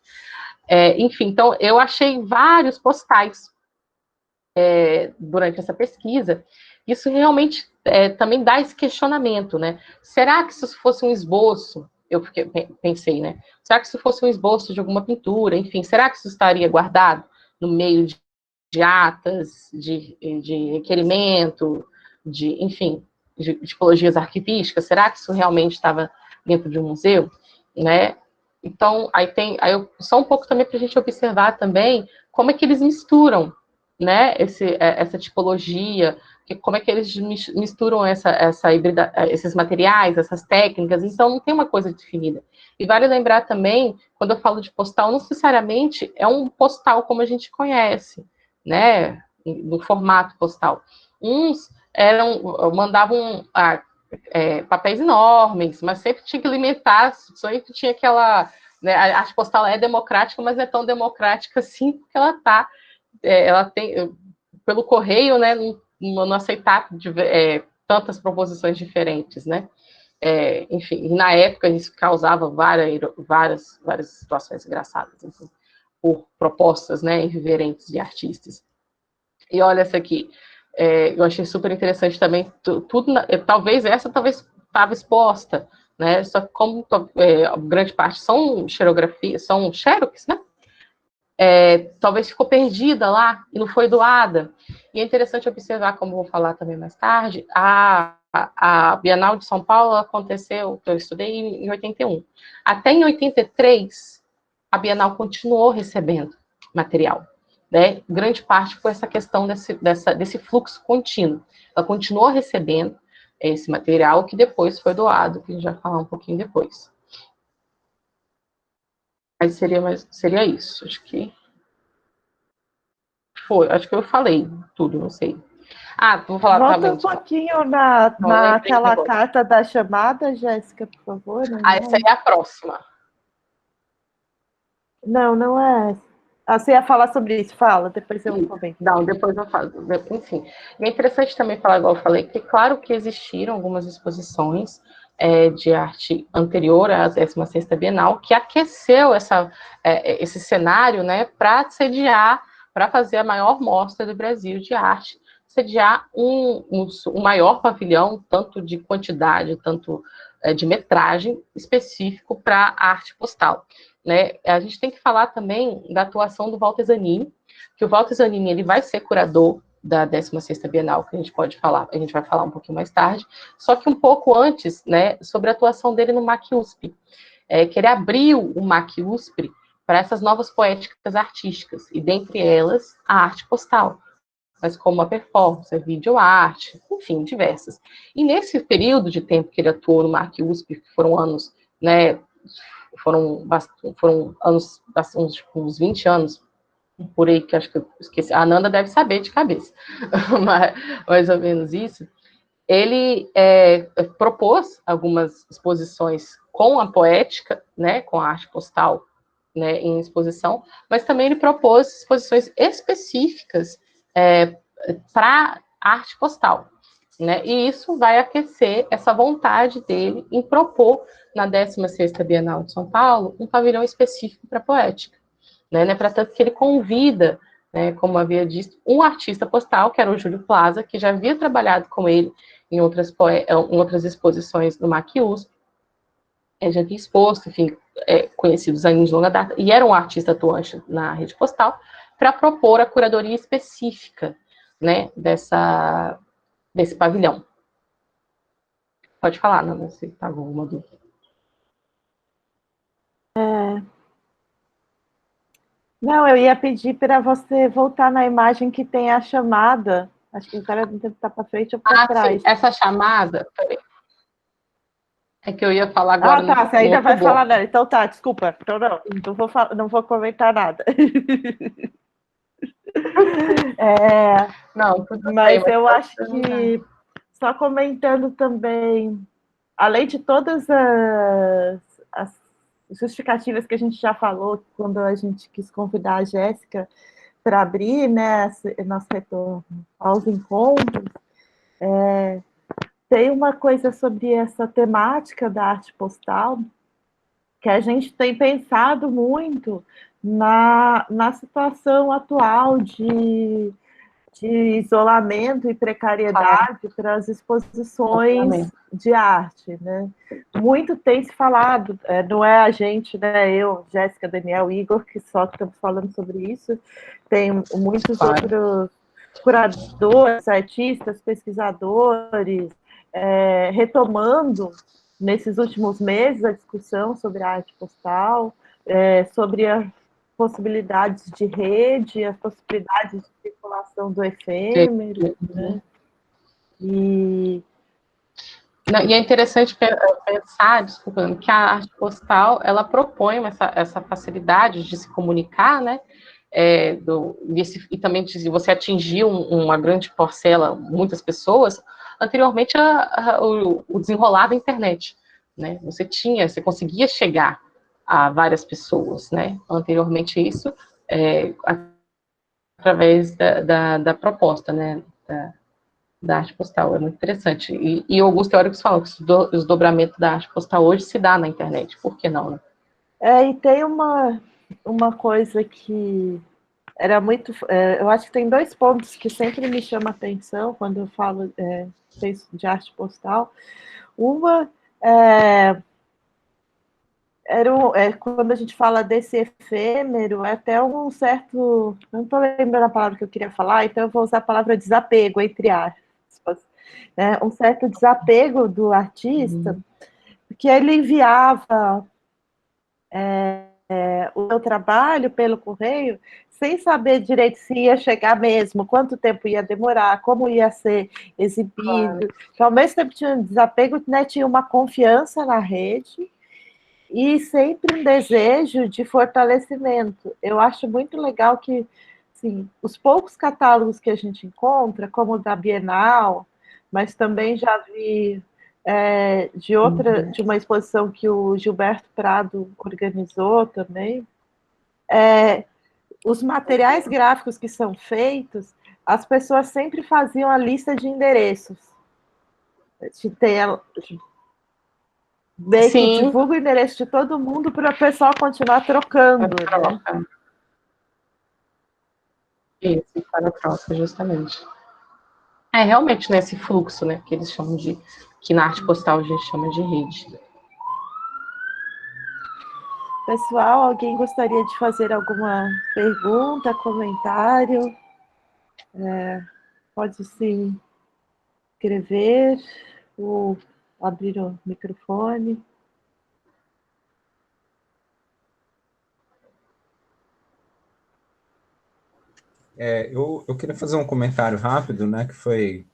Enfim, então, eu achei vários postais durante essa pesquisa. Isso realmente também dá esse questionamento, né? Será que se isso fosse um esboço, pensei, né? Será que se fosse um esboço de alguma pintura, enfim, será que isso estaria guardado no meio de atas, de requerimento, enfim, de tipologias arquivísticas? Será que isso realmente estava dentro de um museu, né? Então, só um pouco também para a gente observar também como é que eles misturam, né, essa tipologia, como é que eles misturam esses materiais, essas técnicas, então não tem uma coisa definida. E vale lembrar também, quando eu falo de postal, não necessariamente é um postal como a gente conhece, né, no formato postal. Uns mandavam papéis enormes, mas sempre tinha que limitar, sempre tinha aquela, né, a arte postal é democrática, mas não é tão democrática assim, porque ela tem, pelo correio, né, não aceitar tantas proposições diferentes, né? Enfim, na época isso causava várias situações engraçadas, enfim, por propostas, né, irreverentes de artistas. E olha essa aqui, eu achei super interessante também, talvez estava exposta, né? Só que como grande parte são xerografias, são xerox, né? Talvez ficou perdida lá e não foi doada. E é interessante observar, como vou falar também mais tarde, a Bienal de São Paulo aconteceu, que eu estudei, em 81. Até em 83, a Bienal continuou recebendo material, né? Grande parte foi essa questão desse fluxo contínuo. Ela continuou recebendo esse material, que depois foi doado, que a gente vai falar um pouquinho depois. Aí seria isso, acho que eu falei tudo, não sei. Vou falar Volta também. Um pouquinho naquela carta da chamada, Jéssica, por favor. Essa aí é a próxima. Não é essa. Você ia falar sobre isso, fala, depois eu comento. Não, depois eu falo. Enfim, é interessante também falar, igual eu falei, que claro que existiram algumas exposições de arte anterior à 16ª Bienal, que aqueceu esse cenário, né, para fazer a maior mostra do Brasil de arte, sediar um maior pavilhão, tanto de quantidade, tanto de metragem, específico para a arte postal. Né? A gente tem que falar também da atuação do Walter Zanini, que o Walter Zanini ele vai ser curador da 16ª Bienal, que a gente vai falar um pouquinho mais tarde, só que um pouco antes, né, sobre a atuação dele no MAC USP, que ele abriu o MAC USP para essas novas poéticas artísticas, e dentre elas a arte postal, mas como a performance, a videoarte, enfim, diversas. E nesse período de tempo que ele atuou no MAC USP, que foram anos, né, foram anos, uns 20 anos, por aí, que acho que eu esqueci, a Ananda deve saber de cabeça, mas mais ou menos isso, ele propôs algumas exposições com a poética, né, com a arte postal, né, em exposição, mas também ele propôs exposições específicas para arte postal, né, e isso vai aquecer essa vontade dele em propor, na 16ª Bienal de São Paulo, um pavilhão específico para poética, né, para tanto que ele convida, né, como havia dito, um artista postal, que era o Júlio Plaza, que já havia trabalhado com ele em outras exposições no MAC-USP, já havia exposto, enfim, conhecidos aí de longa data, e era um artista atuante na rede postal, para propor a curadoria específica, né, desse pavilhão. Pode falar, Nanda, se está alguma dúvida. Não, eu ia pedir para você voltar na imagem que tem a chamada. Acho que o cara não deve estar para frente ou para trás. Sim, essa chamada, é que eu ia falar agora. Ah, tá, você ainda vai falar nela. Então tá, desculpa. Então não vou comentar nada. Não, tudo mas bem, eu acho que, só comentando também, além de todas as justificativas que a gente já falou, quando a gente quis convidar a Jéssica para abrir, né, nosso retorno aos encontros, tem uma coisa sobre essa temática da arte postal, que a gente tem pensado muito na situação atual de isolamento e precariedade para as exposições de arte, né? Muito tem se falado, não é a gente, né? Eu, Jéssica, Daniel, Igor, que só estamos falando sobre isso, tem muitos outros curadores, artistas, pesquisadores, retomando nesses últimos meses a discussão sobre a arte postal, sobre a possibilidades de rede, as possibilidades de circulação do efêmero, né? E é interessante pensar, desculpa, que a arte postal, ela propõe essa facilidade de se comunicar, né? E também de você atingir uma grande parcela, muitas pessoas, anteriormente o desenrolar da internet, né? Você conseguia chegar a várias pessoas, né? Anteriormente isso, através da proposta, né? Da arte postal, é muito interessante. E Augusto Teóricos falam que o desdobramento da arte postal hoje se dá na internet, por que não, né? E tem uma coisa que era muito... eu acho que tem 2 pontos que sempre me chamam a atenção quando eu falo de arte postal. Uma quando a gente fala desse efêmero, é até um certo... Não estou lembrando a palavra que eu queria falar, então eu vou usar a palavra desapego, entre aspas. Né? Um certo desapego do artista, porque ele enviava o seu trabalho pelo correio sem saber direito se ia chegar mesmo, quanto tempo ia demorar, como ia ser exibido. Claro. Então, ao mesmo tempo tinha um desapego, né, tinha uma confiança na rede, e sempre um desejo de fortalecimento. Eu acho muito legal que, assim, os poucos catálogos que a gente encontra, como o da Bienal, mas também já vi de uma exposição que o Gilberto Prado organizou também, os materiais gráficos que são feitos, as pessoas sempre faziam a lista de endereços. Bem que divulga o endereço de todo mundo para o pessoal continuar trocando. Né? Isso, para a troca, justamente. Realmente, né, esse fluxo, né, que eles chamam que na arte postal a gente chama de rede. Pessoal, alguém gostaria de fazer alguma pergunta, comentário? Pode se inscrever ou abrir o microfone. Eu queria fazer um comentário rápido, né, que foi...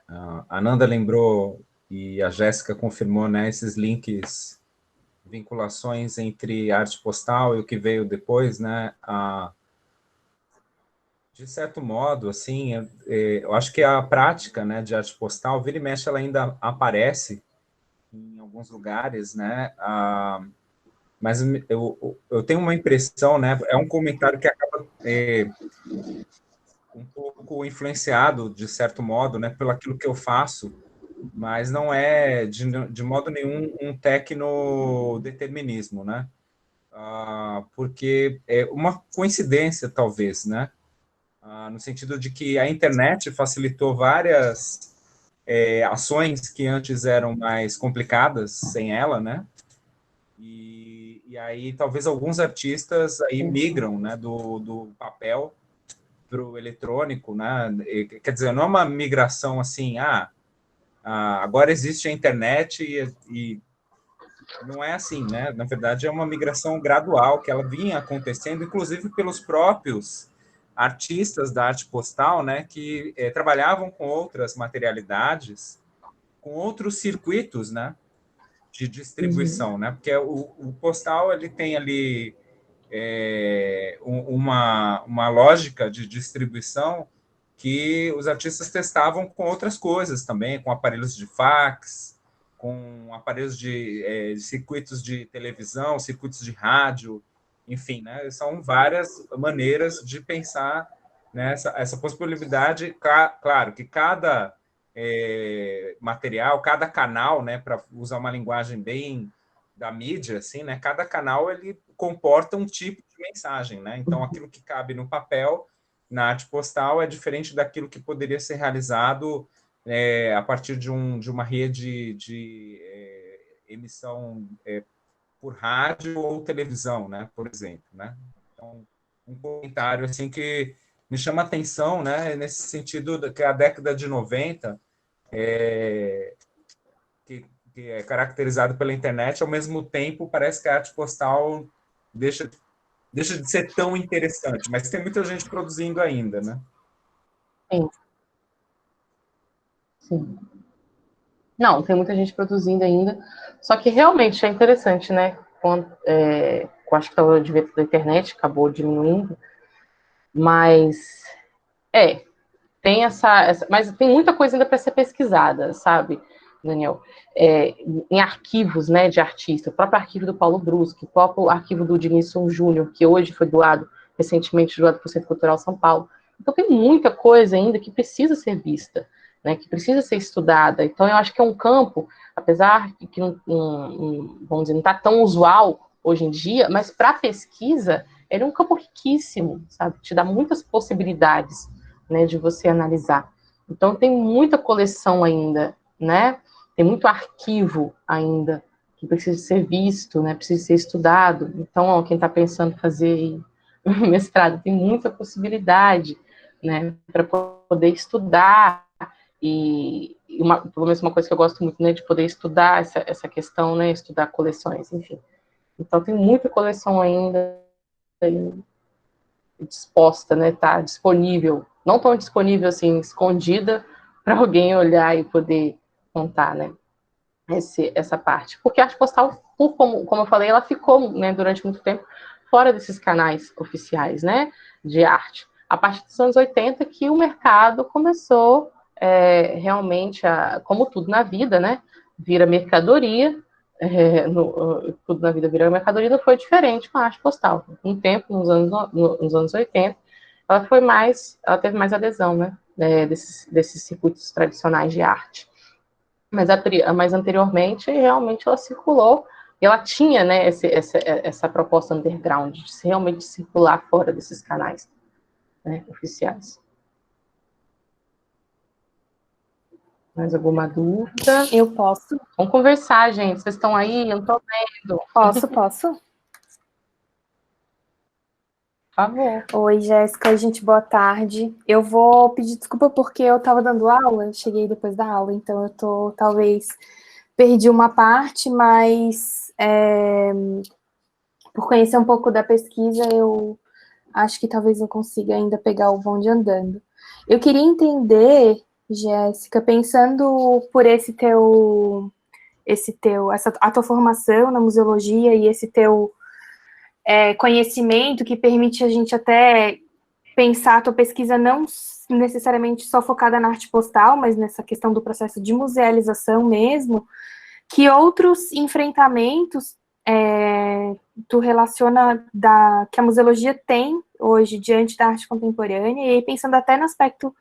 a Nanda lembrou e a Jéssica confirmou, né, esses links vinculações entre arte postal e o que veio depois, né? De certo modo, assim, eu acho que a prática, né, de arte postal, vira e mexe, ela ainda aparece em alguns lugares, né? Mas eu tenho uma impressão, né? É um comentário que acaba um pouco influenciado, de certo modo, né, pelo aquilo que eu faço, mas não é de modo nenhum um tecnodeterminismo, né? Porque é uma coincidência, talvez, né? No sentido de que a internet facilitou várias ações que antes eram mais complicadas sem ela, né? E aí talvez alguns artistas aí migram, né, do papel para o eletrônico, né? Quer dizer, não é uma migração assim, agora existe a internet e não é assim, né? Na verdade, é uma migração gradual que ela vinha acontecendo, inclusive pelos próprios artistas da arte postal, né, que trabalhavam com outras materialidades, com outros circuitos, né, de distribuição, né? Porque o postal ele tem ali uma lógica de distribuição que os artistas testavam com outras coisas também, com aparelhos de fax, com aparelhos de circuitos de televisão, circuitos de rádio, enfim, né? São várias maneiras de pensar, né, essa possibilidade. Claro que cada material, cada canal, né, para usar uma linguagem bem da mídia, assim, né, cada canal ele comporta um tipo de mensagem, né? Então, aquilo que cabe no papel, na arte postal, é diferente daquilo que poderia ser realizado a partir de uma rede de emissão por rádio ou televisão, né? Por exemplo, né? Então, um comentário assim que me chama a atenção, né? Nesse sentido que a década de 90 que é caracterizado pela internet, ao mesmo tempo parece que a arte postal deixa de ser tão interessante, mas tem muita gente produzindo ainda, né? Sim. Sim. Não, tem muita gente produzindo ainda, só que realmente é interessante, né? Eu acho que o advento da internet acabou diminuindo, mas tem mas tem muita coisa ainda para ser pesquisada, sabe, Daniel? Em arquivos, né, de artista, o próprio arquivo do Paulo Bruschi, o próprio arquivo do Dinilson Júnior, que hoje foi recentemente doado para o Centro Cultural São Paulo. Então tem muita coisa ainda que precisa ser vista, né, que precisa ser estudada. Então eu acho que é um campo, apesar de que vamos dizer, não está tão usual hoje em dia, mas para pesquisa ele é um campo riquíssimo, sabe? Te dá muitas possibilidades, né, de você analisar. Então tem muita coleção ainda, né? Tem muito arquivo ainda que precisa ser visto, né? Precisa ser estudado. Então, quem está pensando em fazer mestrado tem muita possibilidade, né? Para poder estudar pelo menos uma coisa que eu gosto muito, né? De poder estudar essa questão, né? Estudar coleções, enfim. Então tem muita coleção ainda disposta, né? Tá disponível, não tão disponível assim, escondida para alguém olhar e poder contar, né? Essa parte. Porque a arte postal, como eu falei, ela ficou, né, durante muito tempo fora desses canais oficiais, né, de arte. A partir dos anos 80 que o mercado começou realmente como tudo na vida, né, vira mercadoria, tudo na vida vira mercadoria, não foi diferente com a arte postal. Um tempo, nos anos 80, ela teve mais adesão, né, desses circuitos tradicionais de arte. Mas anteriormente, realmente, ela circulou, e ela tinha, né, essa proposta underground, de realmente circular fora desses canais, né, oficiais. Mais alguma dúvida? Eu posso? Vamos conversar, gente. Vocês estão aí? Eu não estou vendo. Posso? Por favor. Oi, Jéssica, gente, boa tarde. Eu vou pedir desculpa porque eu estava dando aula, cheguei depois da aula, então talvez, perdi uma parte, mas por conhecer um pouco da pesquisa, eu acho que talvez eu consiga ainda pegar o bonde andando. Eu queria entender, Jéssica, pensando por esse teu a tua formação na museologia e esse teu conhecimento que permite a gente até pensar a tua pesquisa não necessariamente só focada na arte postal, mas nessa questão do processo de musealização mesmo, que outros enfrentamentos tu relaciona que a museologia tem hoje diante da arte contemporânea, e aí pensando até no aspecto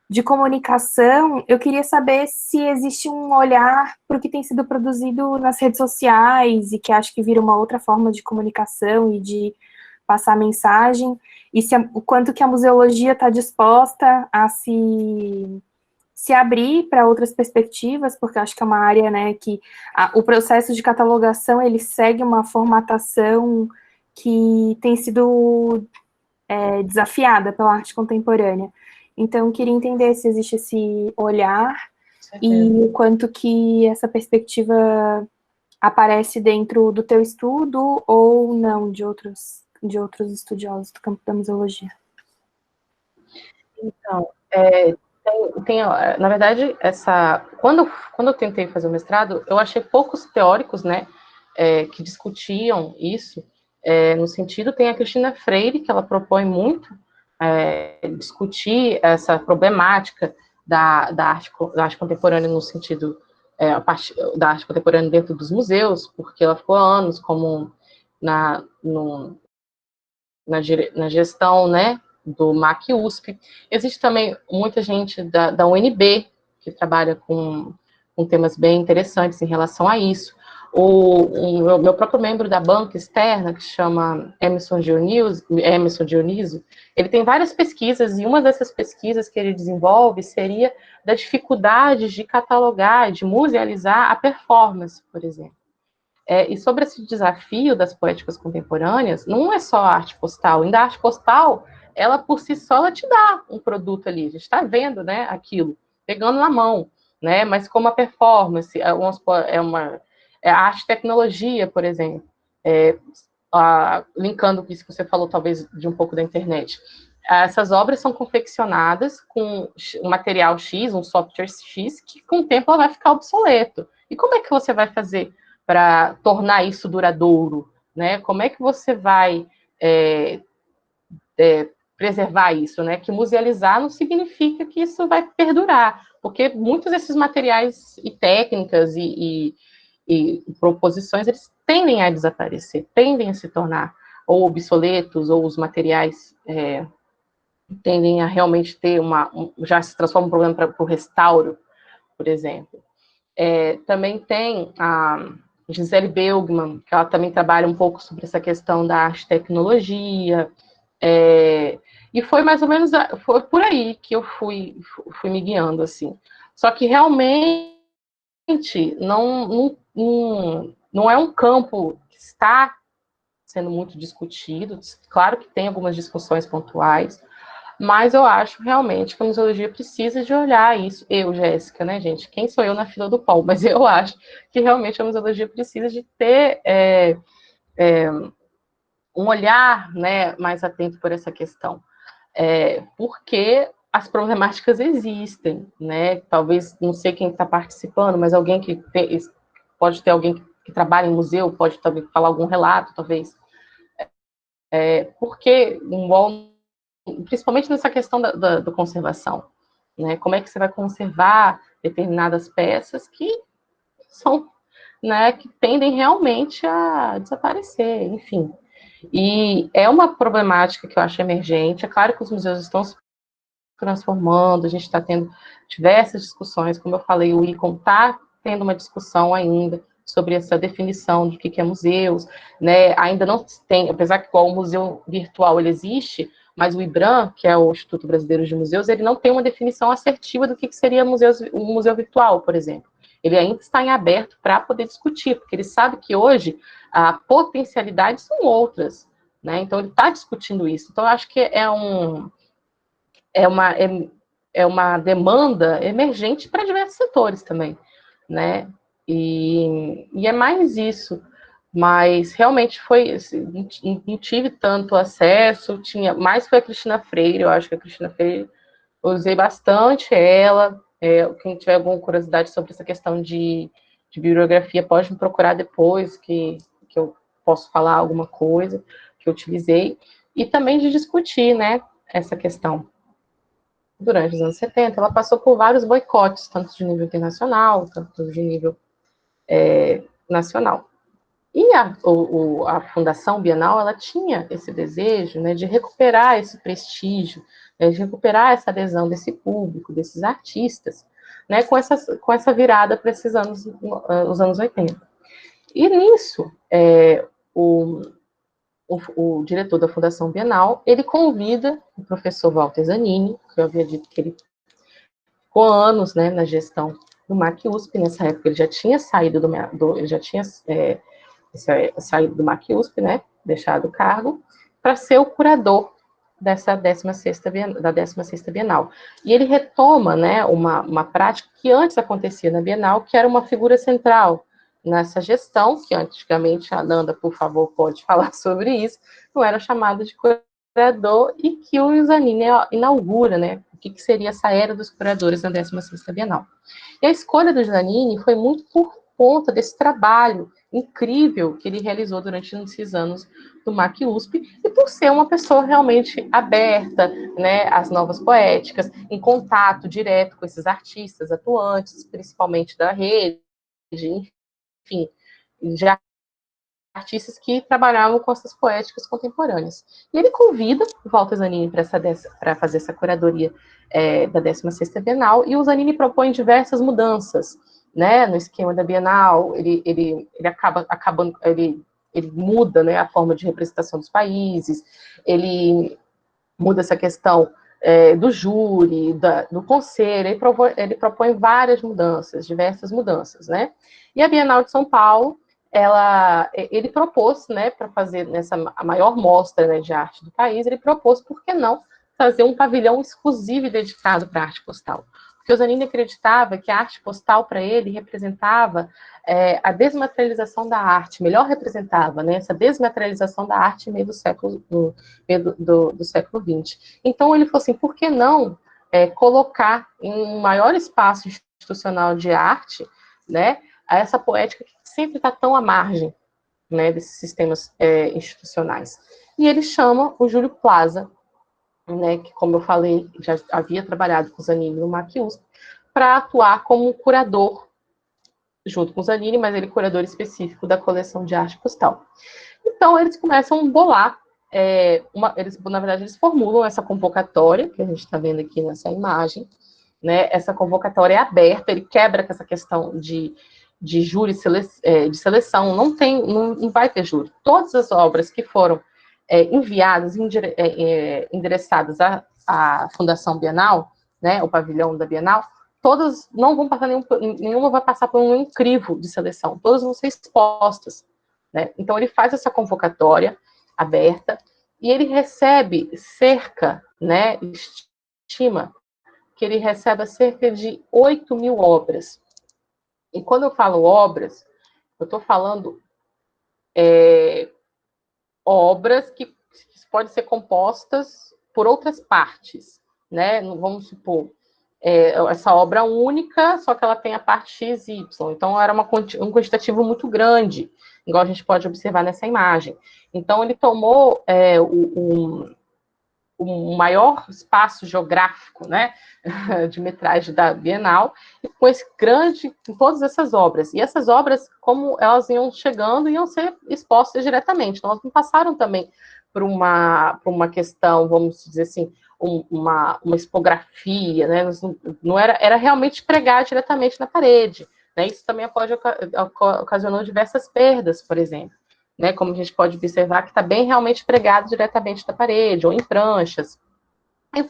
de comunicação, eu queria saber se existe um olhar para o que tem sido produzido nas redes sociais, e que acho que vira uma outra forma de comunicação e de passar mensagem, e o quanto que a museologia está disposta a se abrir para outras perspectivas, porque acho que é uma área, né, que o processo de catalogação, ele segue uma formatação que tem sido desafiada pela arte contemporânea. Então, eu queria entender se existe esse olhar e o quanto que essa perspectiva aparece dentro do teu estudo ou não de outros estudiosos do campo da museologia. Então, na verdade, quando eu tentei fazer o mestrado, eu achei poucos teóricos, né, que discutiam isso, no sentido, tem a Cristina Freire, que ela propõe muito discutir essa problemática da arte contemporânea no sentido da arte contemporânea dentro dos museus, porque ela ficou anos como na gestão, né, do MAC USP. Existe também muita gente da UNB que trabalha com temas bem interessantes em relação a isso. O meu próprio membro da banca externa, que chama Emerson Dionísio, ele tem várias pesquisas, e uma dessas pesquisas que ele desenvolve seria da dificuldade de catalogar, de musealizar a performance, por exemplo. E sobre esse desafio das poéticas contemporâneas, não é só a arte postal, ainda a arte postal, ela por si só, ela te dá um produto ali, a gente está vendo, né, aquilo, pegando na mão, né, mas como a performance, a arte tecnologia, por exemplo, linkando com isso que você falou, talvez, de um pouco da internet, essas obras são confeccionadas com um material X, um software X, que com o tempo ela vai ficar obsoleto. E como é que você vai fazer para tornar isso duradouro, né? Como é que você vai preservar isso, né? Que musealizar não significa que isso vai perdurar, porque muitos desses materiais e técnicas e proposições, eles tendem a desaparecer, tendem a se tornar ou obsoletos, ou os materiais tendem a realmente ter já se transforma um problema para o restauro, por exemplo. Também tem a Gisele Belgman, que ela também trabalha um pouco sobre essa questão da arte-tecnologia, e foi mais ou menos foi por aí que eu fui me guiando, assim. Só que realmente não é um campo que está sendo muito discutido. Claro que tem algumas discussões pontuais, mas eu acho realmente que a museologia precisa de olhar isso. Eu, Jéssica, né, gente? Quem sou eu na fila do pão? Mas eu acho que realmente a museologia precisa de ter um olhar, né, mais atento por essa questão. Porque as problemáticas existem, né? Talvez, não sei quem está participando, mas pode ter alguém que trabalha em museu, pode também falar algum relato, talvez. Porque, principalmente nessa questão da conservação, né? Como é que você vai conservar determinadas peças que são, né, que tendem realmente a desaparecer, enfim. E é uma problemática que eu acho emergente. É claro que os museus estão se transformando, a gente está tendo diversas discussões, como eu falei, o ICOM está tendo uma discussão ainda sobre essa definição de o que é museus, né? Ainda não tem, apesar que o museu virtual ele existe, mas o IBRAM, que é o Instituto Brasileiro de Museus, ele não tem uma definição assertiva do que seria um museu virtual, por exemplo. Ele ainda está em aberto para poder discutir, porque ele sabe que hoje a potencialidades são outras, né? Então ele está discutindo isso. Então eu acho que é uma demanda emergente para diversos setores também, né? E é mais isso. Mas realmente foi, assim, não tive tanto acesso, mais foi a Cristina Freire, eu acho que a Cristina Freire, eu usei bastante ela. Quem tiver alguma curiosidade sobre essa questão de bibliografia pode me procurar depois, que eu posso falar alguma coisa que eu utilizei, e também de discutir, né, essa questão. Durante os anos 70, ela passou por vários boicotes, tanto de nível internacional, tanto de nível nacional. E a Fundação Bienal, ela tinha esse desejo, né, de recuperar esse prestígio, né, de recuperar essa adesão desse público, desses artistas, né, com essa virada para esses anos, os anos 80. E nisso, o diretor da Fundação Bienal, ele convida o professor Walter Zanini, que eu havia dito que ele ficou anos, né, na gestão do MAC USP. Nessa época ele já tinha saído saído do MAC USP, né, deixado o cargo, para ser o curador da 16ª Bienal. E ele retoma, né, uma prática que antes acontecia na Bienal, que era uma figura central nessa gestão, que antigamente, a Nanda, por favor, pode falar sobre isso, não era chamado de curador, e que o Zanini inaugura, né, o que seria essa era dos curadores na 16ª Bienal. E a escolha do Zanini foi muito por conta desse trabalho incrível que ele realizou durante esses anos do MAC USP, e por ser uma pessoa realmente aberta, né, às novas poéticas, em contato direto com esses artistas atuantes, principalmente da rede, enfim, já artistas que trabalhavam com essas poéticas contemporâneas. E ele convida o Walter Zanini para fazer essa curadoria da 16ª Bienal, e o Zanini propõe diversas mudanças, né, no esquema da Bienal. Ele muda, né, a forma de representação dos países, ele muda essa questão do júri, do conselho, ele propõe várias mudanças, diversas mudanças, né? E a Bienal de São Paulo, ele propôs, né, para fazer a maior mostra, né, de arte do país, ele propôs, por que não, fazer um pavilhão exclusivo e dedicado para a arte postal. Porque o Zanini acreditava que a arte postal, para ele, representava a desmaterialização da arte, melhor representava, né, essa desmaterialização da arte no meio do século XX. Então, ele falou assim, por que não colocar em um maior espaço institucional de arte, né, essa poética que sempre está tão à margem, né, desses sistemas institucionais. E ele chama o Júlio Plaza, né, que, como eu falei, já havia trabalhado com o Zanini no MAC USP, para atuar como curador, junto com o Zanini, mas ele curador específico da coleção de arte postal. Então, eles começam a bolar, na verdade, eles formulam essa convocatória, que a gente está vendo aqui nessa imagem, né, essa convocatória é aberta, ele quebra com essa questão de júri, de seleção, não vai ter júri. Todas as obras que foram enviadas, endereçadas à Fundação Bienal, né, o pavilhão da Bienal, todas não vão passar, nenhuma vai passar por um crivo de seleção, todas vão ser expostas, né? Então, ele faz essa convocatória aberta, e ele recebe cerca, né, estima que ele recebe cerca de 8.000 obras. E quando eu falo obras, eu estou falando obras que podem ser compostas por outras partes, né? Vamos supor, essa obra única, só que ela tem a parte X e Y. Então, era um quantitativo muito grande, igual a gente pode observar nessa imagem. Então, ele tomou o maior espaço geográfico, né, de metragem da Bienal, e com esse grande, com todas essas obras. E essas obras, como elas iam chegando, iam ser expostas diretamente. Então, elas não passaram também por uma questão, vamos dizer assim, uma expografia, né, não era realmente pregar diretamente na parede, né. Isso também pode ocasionar diversas perdas, por exemplo, né, como a gente pode observar que está bem realmente pregado diretamente na parede, ou em pranchas.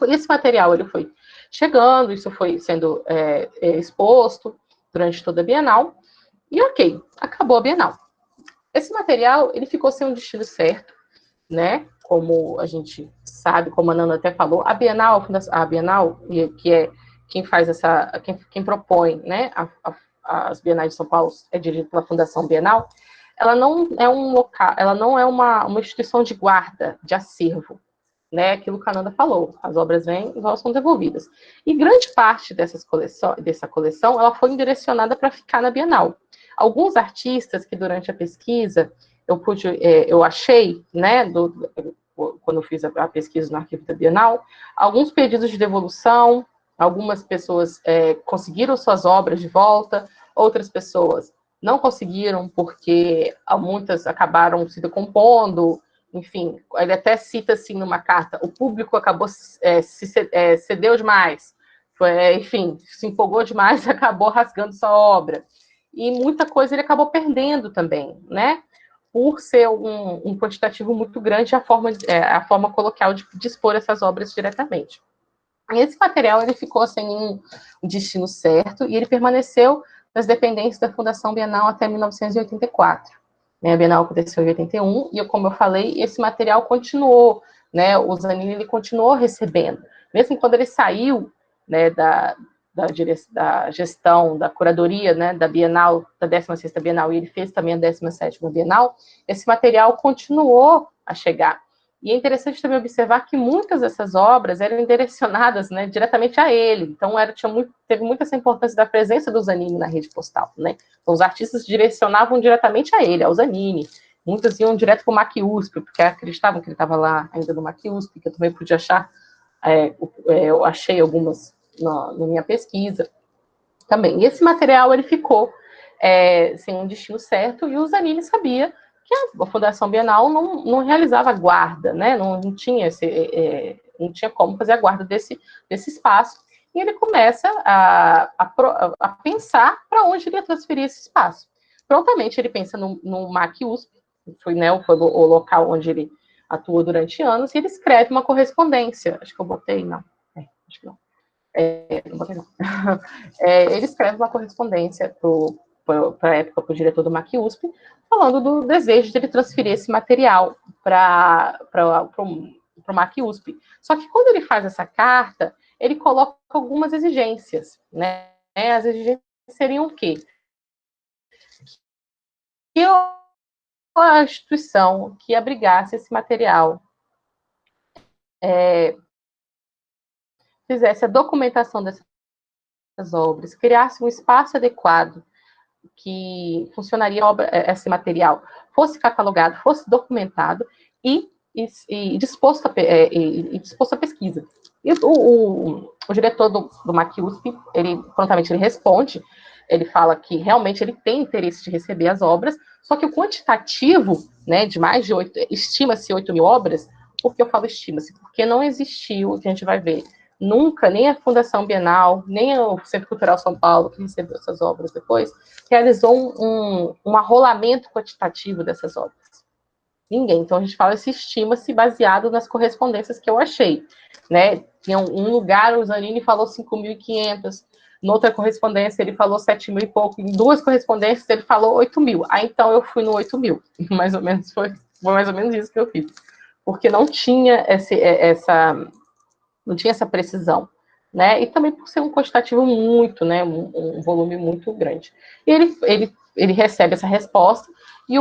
Esse material ele foi chegando, isso foi sendo exposto durante toda a Bienal, e ok, acabou a Bienal. Esse material, ele ficou sem um destino certo, né, como a gente sabe, como a Nanda até falou, a Bienal, que é quem faz quem propõe, né, as Bienais de São Paulo, é dirigida pela Fundação Bienal, ela não é um local, ela não é uma instituição de guarda, de acervo, né? Aquilo que a Nanda falou, as obras vêm e são devolvidas. E grande parte dessa coleção, ela foi direcionada para ficar na Bienal. Alguns artistas que durante a pesquisa eu achei, né, quando eu fiz a pesquisa no arquivo da Bienal, alguns pedidos de devolução, algumas pessoas conseguiram suas obras de volta, outras pessoas não conseguiram porque muitas acabaram se decompondo, enfim, ele até cita assim numa carta, o público acabou cedeu demais, enfim, se empolgou demais e acabou rasgando sua obra. E muita coisa ele acabou perdendo também, né? Por ser um quantitativo muito grande, a forma coloquial de dispor essas obras diretamente. Esse material ele ficou sem um destino certo e ele permaneceu nas dependências da Fundação Bienal até 1984. A Bienal aconteceu em 81 e, como eu falei, esse material continuou, né? O Zanini ele continuou recebendo, mesmo quando ele saiu, né, da gestão, da curadoria, né, da Bienal, da 16ª Bienal, e ele fez também a 17ª Bienal, esse material continuou a chegar. E é interessante também observar que muitas dessas obras eram direcionadas, né, diretamente a ele. Então, teve muita essa importância da presença do Zanini na rede postal, né? Então, os artistas direcionavam diretamente a ele, ao Zanini. Muitos iam direto para o MAC USP, porque acreditavam que ele estava lá ainda no MAC USP, que eu também pude achar. Eu achei algumas na minha pesquisa também. E esse material ele ficou sem um destino certo, e o Zanini sabia que a Fundação Bienal não realizava guarda, né? Não tinha como fazer a guarda desse espaço. E ele começa a pensar para onde ele ia transferir esse espaço. Prontamente ele pensa no MAC USP, que foi o local onde ele atuou durante anos, e ele escreve uma correspondência. Acho que eu botei, não. Acho que não. Não botei, não. Ele escreve uma correspondência para a época para o diretor do MAC USP, falando do desejo de ele transferir esse material para o MAC USP. Só que quando ele faz essa carta, ele coloca algumas exigências, né? As exigências seriam o quê? Que a instituição que abrigasse esse material fizesse a documentação dessas obras, criasse um espaço adequado que funcionaria esse material, fosse catalogado, fosse documentado e disposto a pesquisa. E o diretor do MAC USP, prontamente ele responde, ele fala que realmente ele tem interesse de receber as obras, só que o quantitativo, né, de mais de 8, estima-se 8.000 obras. Por que eu falo estima-se? Porque não existiu, o que a gente vai ver, nunca, nem a Fundação Bienal, nem o Centro Cultural São Paulo, que recebeu essas obras depois, realizou um arrolamento quantitativo dessas obras. Ninguém. Então, a gente fala, se estima-se baseado nas correspondências que eu achei, né? Tinha um lugar, o Zanini falou 5.500, noutra correspondência ele falou 7.000 e pouco, em duas correspondências ele falou 8.000. Então, eu fui no 8.000. Mais ou menos foi mais ou menos isso que eu fiz. Porque não tinha não tinha essa precisão, né? E também por ser um quantitativo muito, né? Um volume muito grande. E ele recebe essa resposta e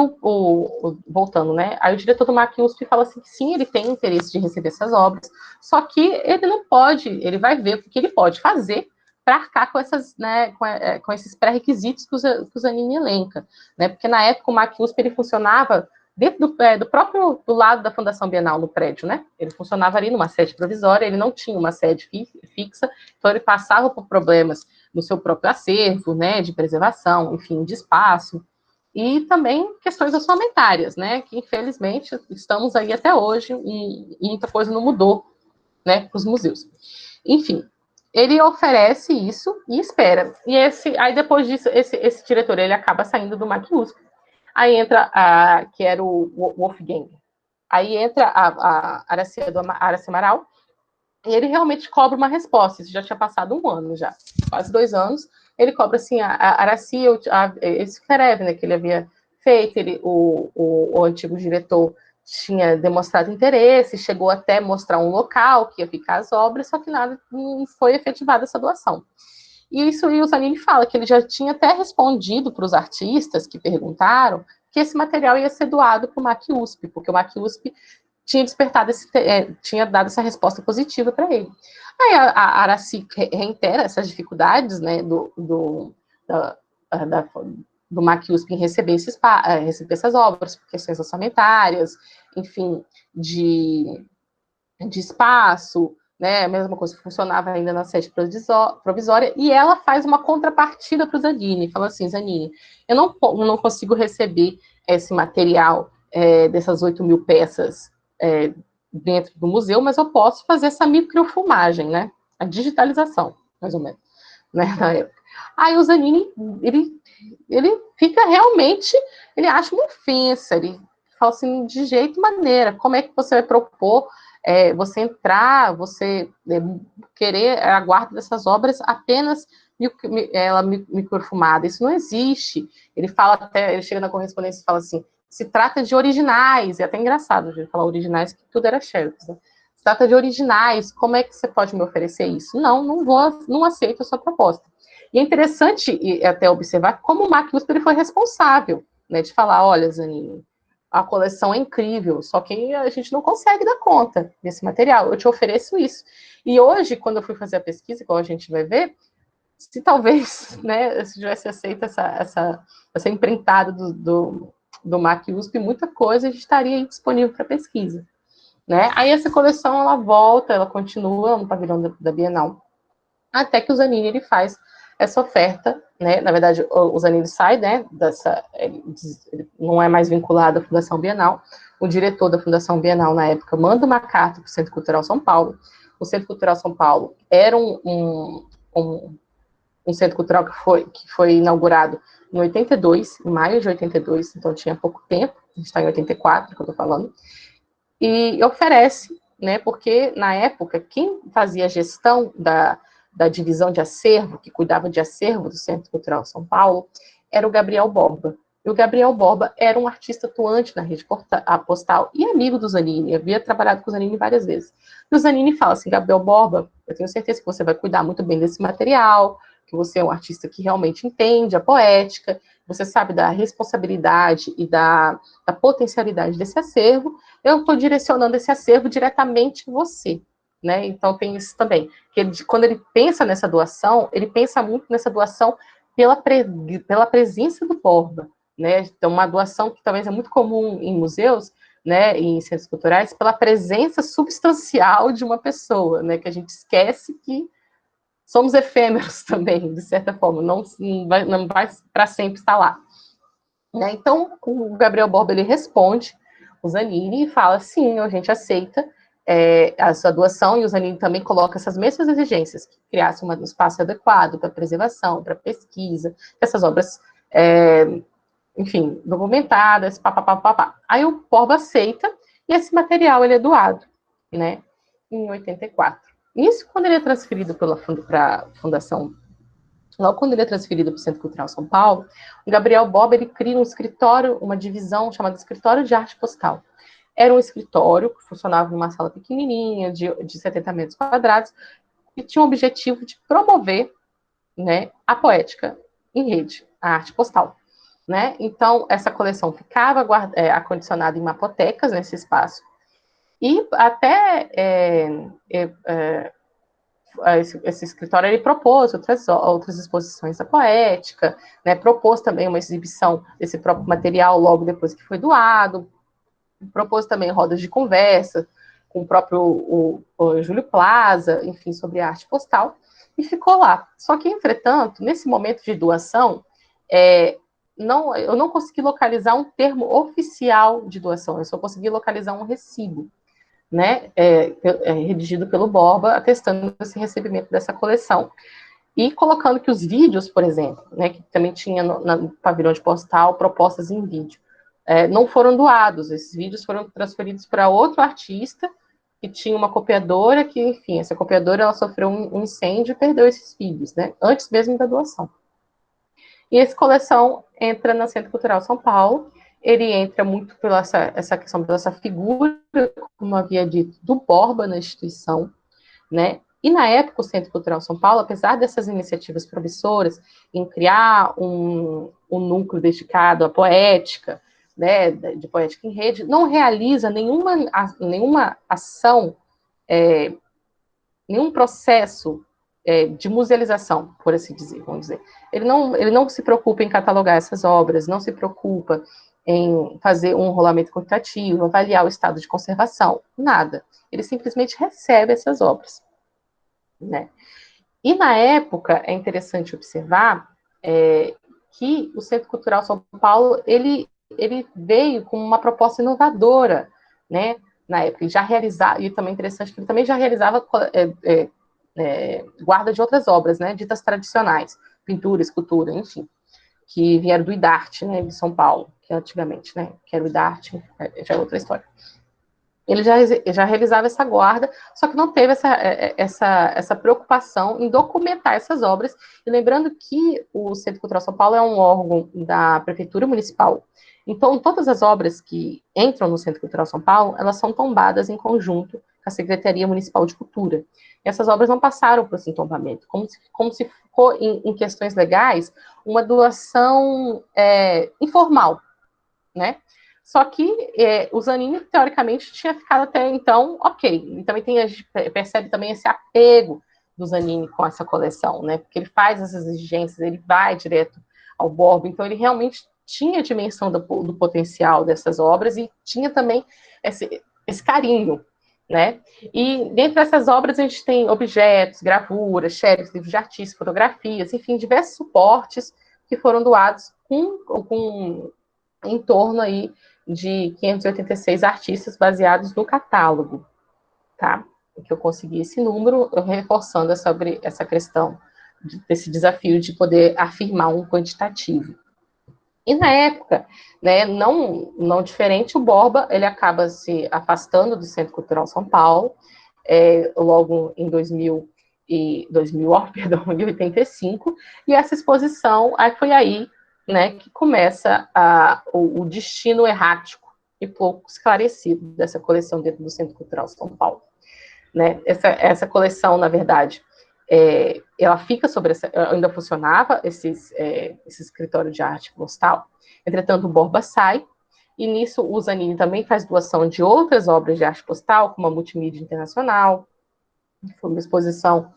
voltando, né? Aí o diretor do MAC USP fala assim que sim, ele tem interesse de receber essas obras, só que ele não pode, ele vai ver o que ele pode fazer para arcar com essas, né, com esses pré-requisitos que o Zanini elenca, né? Porque na época o MAC USP ele funcionava dentro do lado da Fundação Bienal, no prédio, né? Ele funcionava ali numa sede provisória, ele não tinha uma sede fixa, então ele passava por problemas no seu próprio acervo, né, de preservação, enfim, de espaço, e também questões orçamentárias, né, que infelizmente estamos aí até hoje e muita coisa não mudou, né, para os museus. Enfim, ele oferece isso e espera. E aí depois disso, esse diretor, ele acaba saindo do MAC USP. Aí entra que era o Wolfgang. Aí entra a Araci Amaral, e ele realmente cobra uma resposta. Isso já tinha passado um ano, já, quase 2 anos. Ele cobra assim, a Araci, esse escreve, né, que ele havia feito, o antigo diretor tinha demonstrado interesse, chegou até mostrar um local que ia ficar as obras, só que nada, não foi efetivada essa doação. E o Zanini fala que ele já tinha até respondido para os artistas que perguntaram que esse material ia ser doado para o MAC USP, porque o MAC USP tinha despertado tinha dado essa resposta positiva para ele. Aí a Araci reitera essas dificuldades, né, do MAC-USP em receber essas obras, por questões orçamentárias, enfim, de espaço, né, a mesma coisa que funcionava ainda na sede provisória, e ela faz uma contrapartida para o Zanini, fala assim, Zanini, eu não consigo receber esse material dessas 8.000 peças dentro do museu, mas eu posso fazer essa microfilmagem, né, a digitalização, mais ou menos, né, na época. Aí o Zanini, ele fica realmente, ele acha uma ofensa, ele fala assim, de jeito e maneira, como é que você vai propor você entrar, você querer a guarda dessas obras apenas microfilmada, isso não existe. Ele fala até, ele chega na correspondência e fala assim, se trata de originais, é até engraçado ele falar originais, que tudo era xerox, né? Se trata de originais, como é que você pode me oferecer isso? Não aceito a sua proposta. E é interessante até observar como o MAC-USP ele foi responsável, né, de falar, olha, Zanini, a coleção é incrível, só que a gente não consegue dar conta desse material, eu te ofereço isso. E hoje, quando eu fui fazer a pesquisa, igual a gente vai ver, se talvez, né, se tivesse aceito essa empreitada do MAC-USP, muita coisa a gente estaria aí disponível para pesquisa. Né? Aí essa coleção, ela volta, ela continua no pavilhão da Bienal, até que o Zanini, ele faz essa oferta, né? Na verdade, o Zanini sai, né, ele não é mais vinculado à Fundação Bienal. O diretor da Fundação Bienal, na época, manda uma carta para o Centro Cultural São Paulo. O Centro Cultural São Paulo era um centro cultural que foi inaugurado em 82, em maio de 82, então tinha pouco tempo, a gente está em 84, que eu estou falando, e oferece, né, porque, na época, quem fazia a gestão da divisão de acervo, que cuidava de acervo do Centro Cultural São Paulo, era o Gabriel Borba. E o Gabriel Borba era um artista atuante na rede postal e amigo do Zanini, havia trabalhado com o Zanini várias vezes. E o Zanini fala assim, Gabriel Borba, eu tenho certeza que você vai cuidar muito bem desse material, que você é um artista que realmente entende a poética, você sabe da responsabilidade e da potencialidade desse acervo, eu estou direcionando esse acervo diretamente em você. Né? Então tem isso também, que quando ele pensa nessa doação, ele pensa muito nessa doação pela presença do Borba, né? Então uma doação que talvez é muito comum em museus, né, em centros culturais, pela presença substancial de uma pessoa, né, que a gente esquece que somos efêmeros também, de certa forma, não vai para sempre estar lá. Né? Então o Gabriel Borba, ele responde o Zanini e fala, sim, a gente aceita a sua doação, e o Zanini também coloca essas mesmas exigências, que criasse um espaço adequado para preservação, para pesquisa, essas obras, enfim, documentadas, papapá. Aí o Borba aceita, e esse material ele é doado, né, em 84. Isso quando ele é transferido para a Fundação, logo quando ele é transferido para o Centro Cultural São Paulo, o Gabriel Borba, ele cria um escritório, uma divisão chamada Escritório de Arte Postal. Era um escritório que funcionava numa sala pequenininha, de 70 metros quadrados, e tinha o objetivo de promover, né, a poética em rede, a arte postal. Né? Então, essa coleção ficava acondicionada em mapotecas nesse espaço, e até esse escritório ele propôs outras exposições da poética, né, propôs também uma exibição desse próprio material logo depois que foi doado, propôs também rodas de conversa com o próprio o Júlio Plaza, enfim, sobre a arte postal, e ficou lá. Só que, entretanto, nesse momento de doação, eu não consegui localizar um termo oficial de doação, eu só consegui localizar um recibo, né, redigido pelo Borba, atestando esse recebimento dessa coleção, e colocando que os vídeos, por exemplo, né, que também tinha no pavilhão de postal propostas em vídeo, não foram doados, esses vídeos foram transferidos para outro artista, que tinha uma copiadora, que, enfim, essa copiadora ela sofreu um incêndio e perdeu esses vídeos, né, antes mesmo da doação. E essa coleção entra no Centro Cultural São Paulo, ele entra muito pela essa questão dessa figura, como havia dito, do Borba na instituição, né, e na época o Centro Cultural São Paulo, apesar dessas iniciativas promissoras em criar um núcleo dedicado à poética, né, de poética em rede, não realiza nenhuma ação, nenhum processo de musealização, por assim dizer, vamos dizer. Ele não se preocupa em catalogar essas obras, não se preocupa em fazer um rolamento quantitativo, avaliar o estado de conservação, nada. Ele simplesmente recebe essas obras, né? E na época, é interessante observar que o Centro Cultural São Paulo, ele veio com uma proposta inovadora, né? Na época, ele já realizava, e também interessante que ele também já realizava guarda de outras obras, né? Ditas tradicionais, pintura, escultura, enfim, que vieram do IDART, né? De São Paulo, que antigamente, né? Que era o IDART, já é outra história. Ele já realizava essa guarda, só que não teve essa preocupação em documentar essas obras. E lembrando que o Centro Cultural São Paulo é um órgão da Prefeitura Municipal. Então, todas as obras que entram no Centro Cultural São Paulo, elas são tombadas em conjunto com a Secretaria Municipal de Cultura. E essas obras não passaram por esse tombamento, como se ficou, em questões legais, uma doação informal, né? Só que o Zanini, teoricamente, tinha ficado até então ok. E também a gente percebe também esse apego do Zanini com essa coleção, né? Porque ele faz essas exigências, ele vai direto ao Borba, então ele realmente tinha a dimensão do potencial dessas obras e tinha também esse carinho, né? E dentro dessas obras a gente tem objetos, gravuras, xerox, livros de artistas, fotografias, enfim, diversos suportes que foram doados com em torno aí de 586 artistas baseados no catálogo, tá? Que eu consegui esse número, reforçando sobre essa questão desse desafio de poder afirmar um quantitativo. E na época, né, não diferente, o Borba, ele acaba se afastando do Centro Cultural São Paulo, logo em 1985, e essa exposição, foi aí, né, que começa o destino errático e pouco esclarecido dessa coleção dentro do Centro Cultural São Paulo. Né? Essa coleção, na verdade, ela fica sobre ainda funcionava esse escritório de arte postal, entretanto o Borba sai, e nisso o Zanini também faz doação de outras obras de arte postal, como a Multimídia Internacional, foi uma exposição,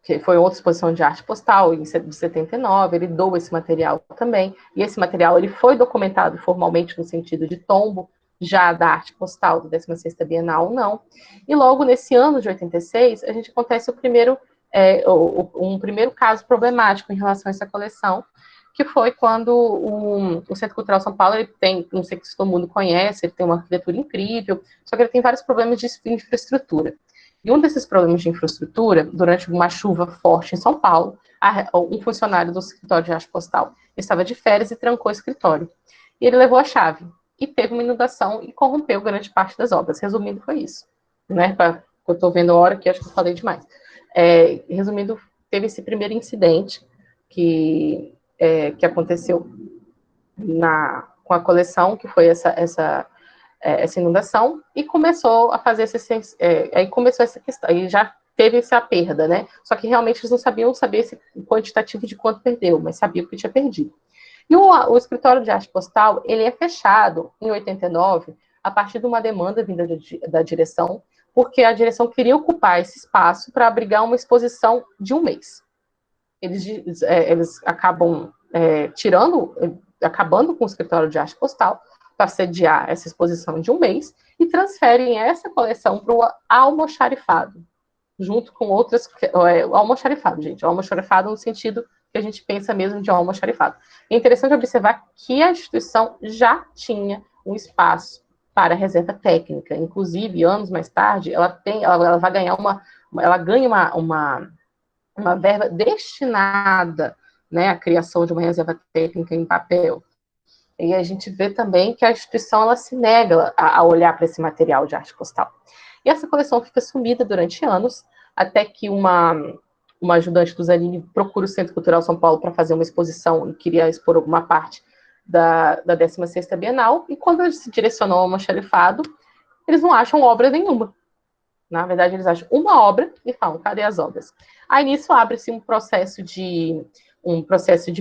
que foi outra exposição de arte postal, de 79, ele doa esse material também, e esse material ele foi documentado formalmente no sentido de tombo, já da arte postal do 16ª Bienal, não. E logo nesse ano de 86, a gente acontece um primeiro caso problemático em relação a essa coleção, que foi quando o Centro Cultural São Paulo, ele tem, não sei se todo mundo conhece, ele tem uma arquitetura incrível, só que ele tem vários problemas de infraestrutura. E um desses problemas de infraestrutura, durante uma chuva forte em São Paulo, um funcionário do escritório de arte postal estava de férias e trancou o escritório. E ele levou a chave, e teve uma inundação e corrompeu grande parte das obras. Resumindo, foi isso. Né? Eu estou vendo a hora que acho que eu falei demais. Resumindo, teve esse primeiro incidente que aconteceu com a coleção, que foi essa inundação, e começou a fazer aí começou essa questão, e já teve essa perda, né? Só que realmente eles não sabiam saber esse quantitativo de quanto perdeu, mas sabiam que tinha perdido. E o escritório de arte postal, ele é fechado em 89, a partir de uma demanda vinda da direção, porque a direção queria ocupar esse espaço para abrigar uma exposição de um mês. Eles acabam acabando com o escritório de arte postal para sediar essa exposição de um mês e transferem essa coleção para o almoxarifado, junto com outras... O almoxarifado, gente. O almoxarifado no sentido que a gente pensa mesmo de almoxarifado. É interessante observar que a instituição já tinha um espaço para reserva técnica. Inclusive, anos mais tarde, ela vai ganhar ela ganha uma verba destinada, né, à criação de uma reserva técnica em papel. E a gente vê também que a instituição ela se nega a olhar para esse material de arte postal. E essa coleção fica sumida durante anos, até que uma ajudante do Zanini procura o Centro Cultural São Paulo para fazer uma exposição e queria expor alguma parte da 16ª Bienal, e quando eles se direcionam ao almoxarifado, eles não acham obra nenhuma. Na verdade, eles acham uma obra e falam, cadê as obras? Aí, nisso, abre-se um processo de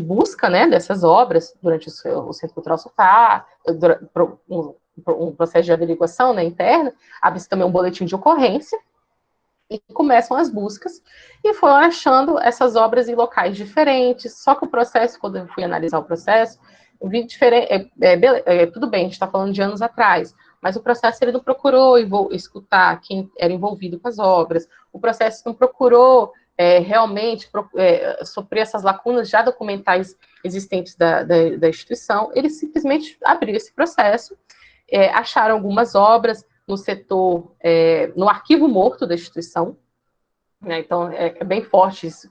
busca, né, dessas obras durante o Centro Cultural São Paulo, um processo de averiguação, né, interna, abre-se também um boletim de ocorrência, E começam as buscas, e foram achando essas obras em locais diferentes, só que o processo, quando eu fui analisar o processo, eu vi diferente, tudo bem, a gente está falando de anos atrás, mas o processo ele não procurou escutar quem era envolvido com as obras, o processo não procurou realmente suprir essas lacunas já documentais existentes da instituição, ele simplesmente abriu esse processo, acharam algumas obras no setor, no arquivo morto da instituição, né? Então é bem forte isso,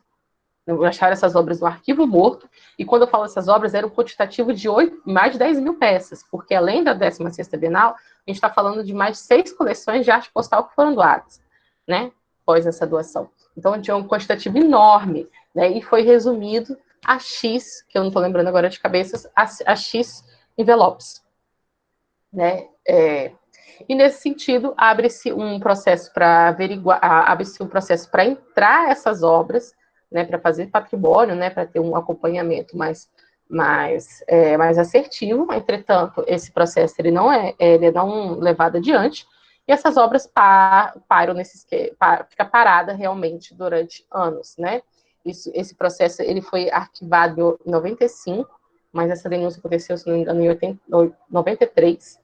acharam essas obras no arquivo morto, e quando eu falo essas obras, era um quantitativo de mais de 10 mil peças, porque além da 16ª Bienal, a gente está falando de mais de 6 coleções de arte postal que foram doadas, né, após essa doação. Então, tinha um quantitativo enorme, né, e foi resumido a X, que eu não estou lembrando agora de cabeça, a X envelopes, né, e nesse sentido, abre-se um processo para averiguar, abre-se um processo para entrar essas obras, né, para fazer patrimônio, né, para ter um acompanhamento mais assertivo. Entretanto, esse processo ele não levado adiante, e essas obras fica parada realmente durante anos, né? Esse processo ele foi arquivado em 95, mas essa denúncia aconteceu, se não me engano, em 93.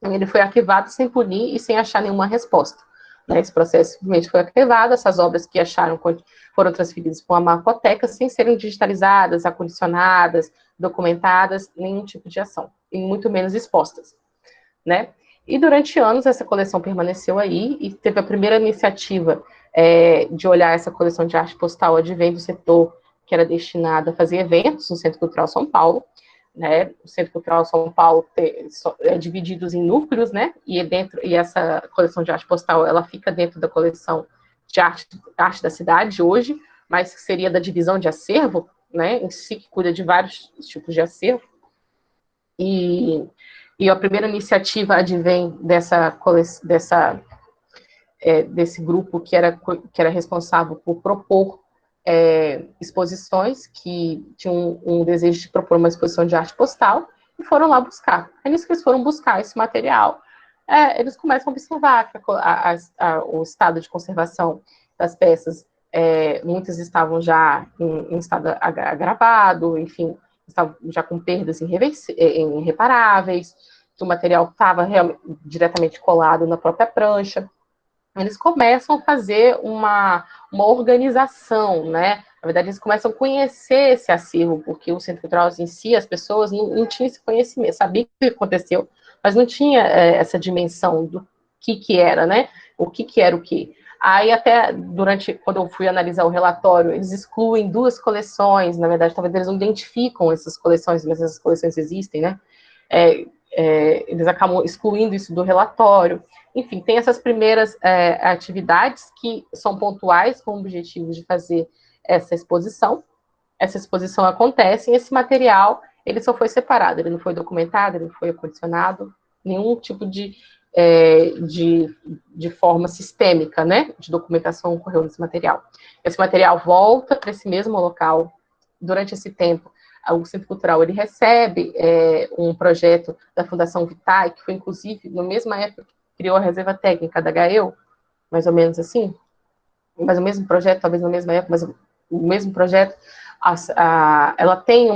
Ele foi arquivado sem punir e sem achar nenhuma resposta. Né? Esse processo simplesmente foi arquivado, essas obras que acharam foram transferidas para uma mapoteca sem serem digitalizadas, acondicionadas, documentadas, nenhum tipo de ação, e muito menos expostas. Né? E durante anos essa coleção permaneceu aí, e teve a primeira iniciativa de olhar essa coleção de arte postal advém do setor que era destinado a fazer eventos no Centro Cultural São Paulo, né? O Centro Cultural São Paulo é dividido em núcleos, né? E essa coleção de arte postal, ela fica dentro da coleção de arte da cidade hoje, mas seria da divisão de acervo, né? Em si, que cuida de vários tipos de acervo. E a primeira iniciativa advém desse grupo que era responsável por propor exposições, que tinham um desejo de propor uma exposição de arte postal, e foram lá buscar. É nisso que eles foram buscar esse material. Eles começam a observar que o estado de conservação das peças, muitas estavam já em estado agravado, enfim, estavam já com perdas irreparáveis, que o material estava diretamente colado na própria prancha. Eles começam a fazer uma organização, né? Na verdade, eles começam a conhecer esse acervo, porque o Centro Cultural em si, as pessoas não tinham esse conhecimento, sabia o que aconteceu, mas não tinha essa dimensão do que era, né? O que era o quê. Aí, até quando eu fui analisar o relatório, eles excluem 2 coleções, na verdade, talvez eles não identificam essas coleções, mas essas coleções existem, né? Eles acabam excluindo isso do relatório. Enfim, tem essas primeiras atividades que são pontuais, com o objetivo de fazer essa exposição. Essa exposição acontece, e esse material ele só foi separado, ele não foi documentado, ele não foi acondicionado, nenhum tipo de forma sistêmica, né, de documentação ocorreu nesse material. Esse material volta para esse mesmo local. Durante esse tempo, o Centro Cultural ele recebe um projeto da Fundação Vitae, que foi, inclusive, na mesma época que criou a Reserva Técnica da GAEU, mais ou menos assim, mas o mesmo projeto, talvez na mesma época, mas o mesmo projeto, ela tem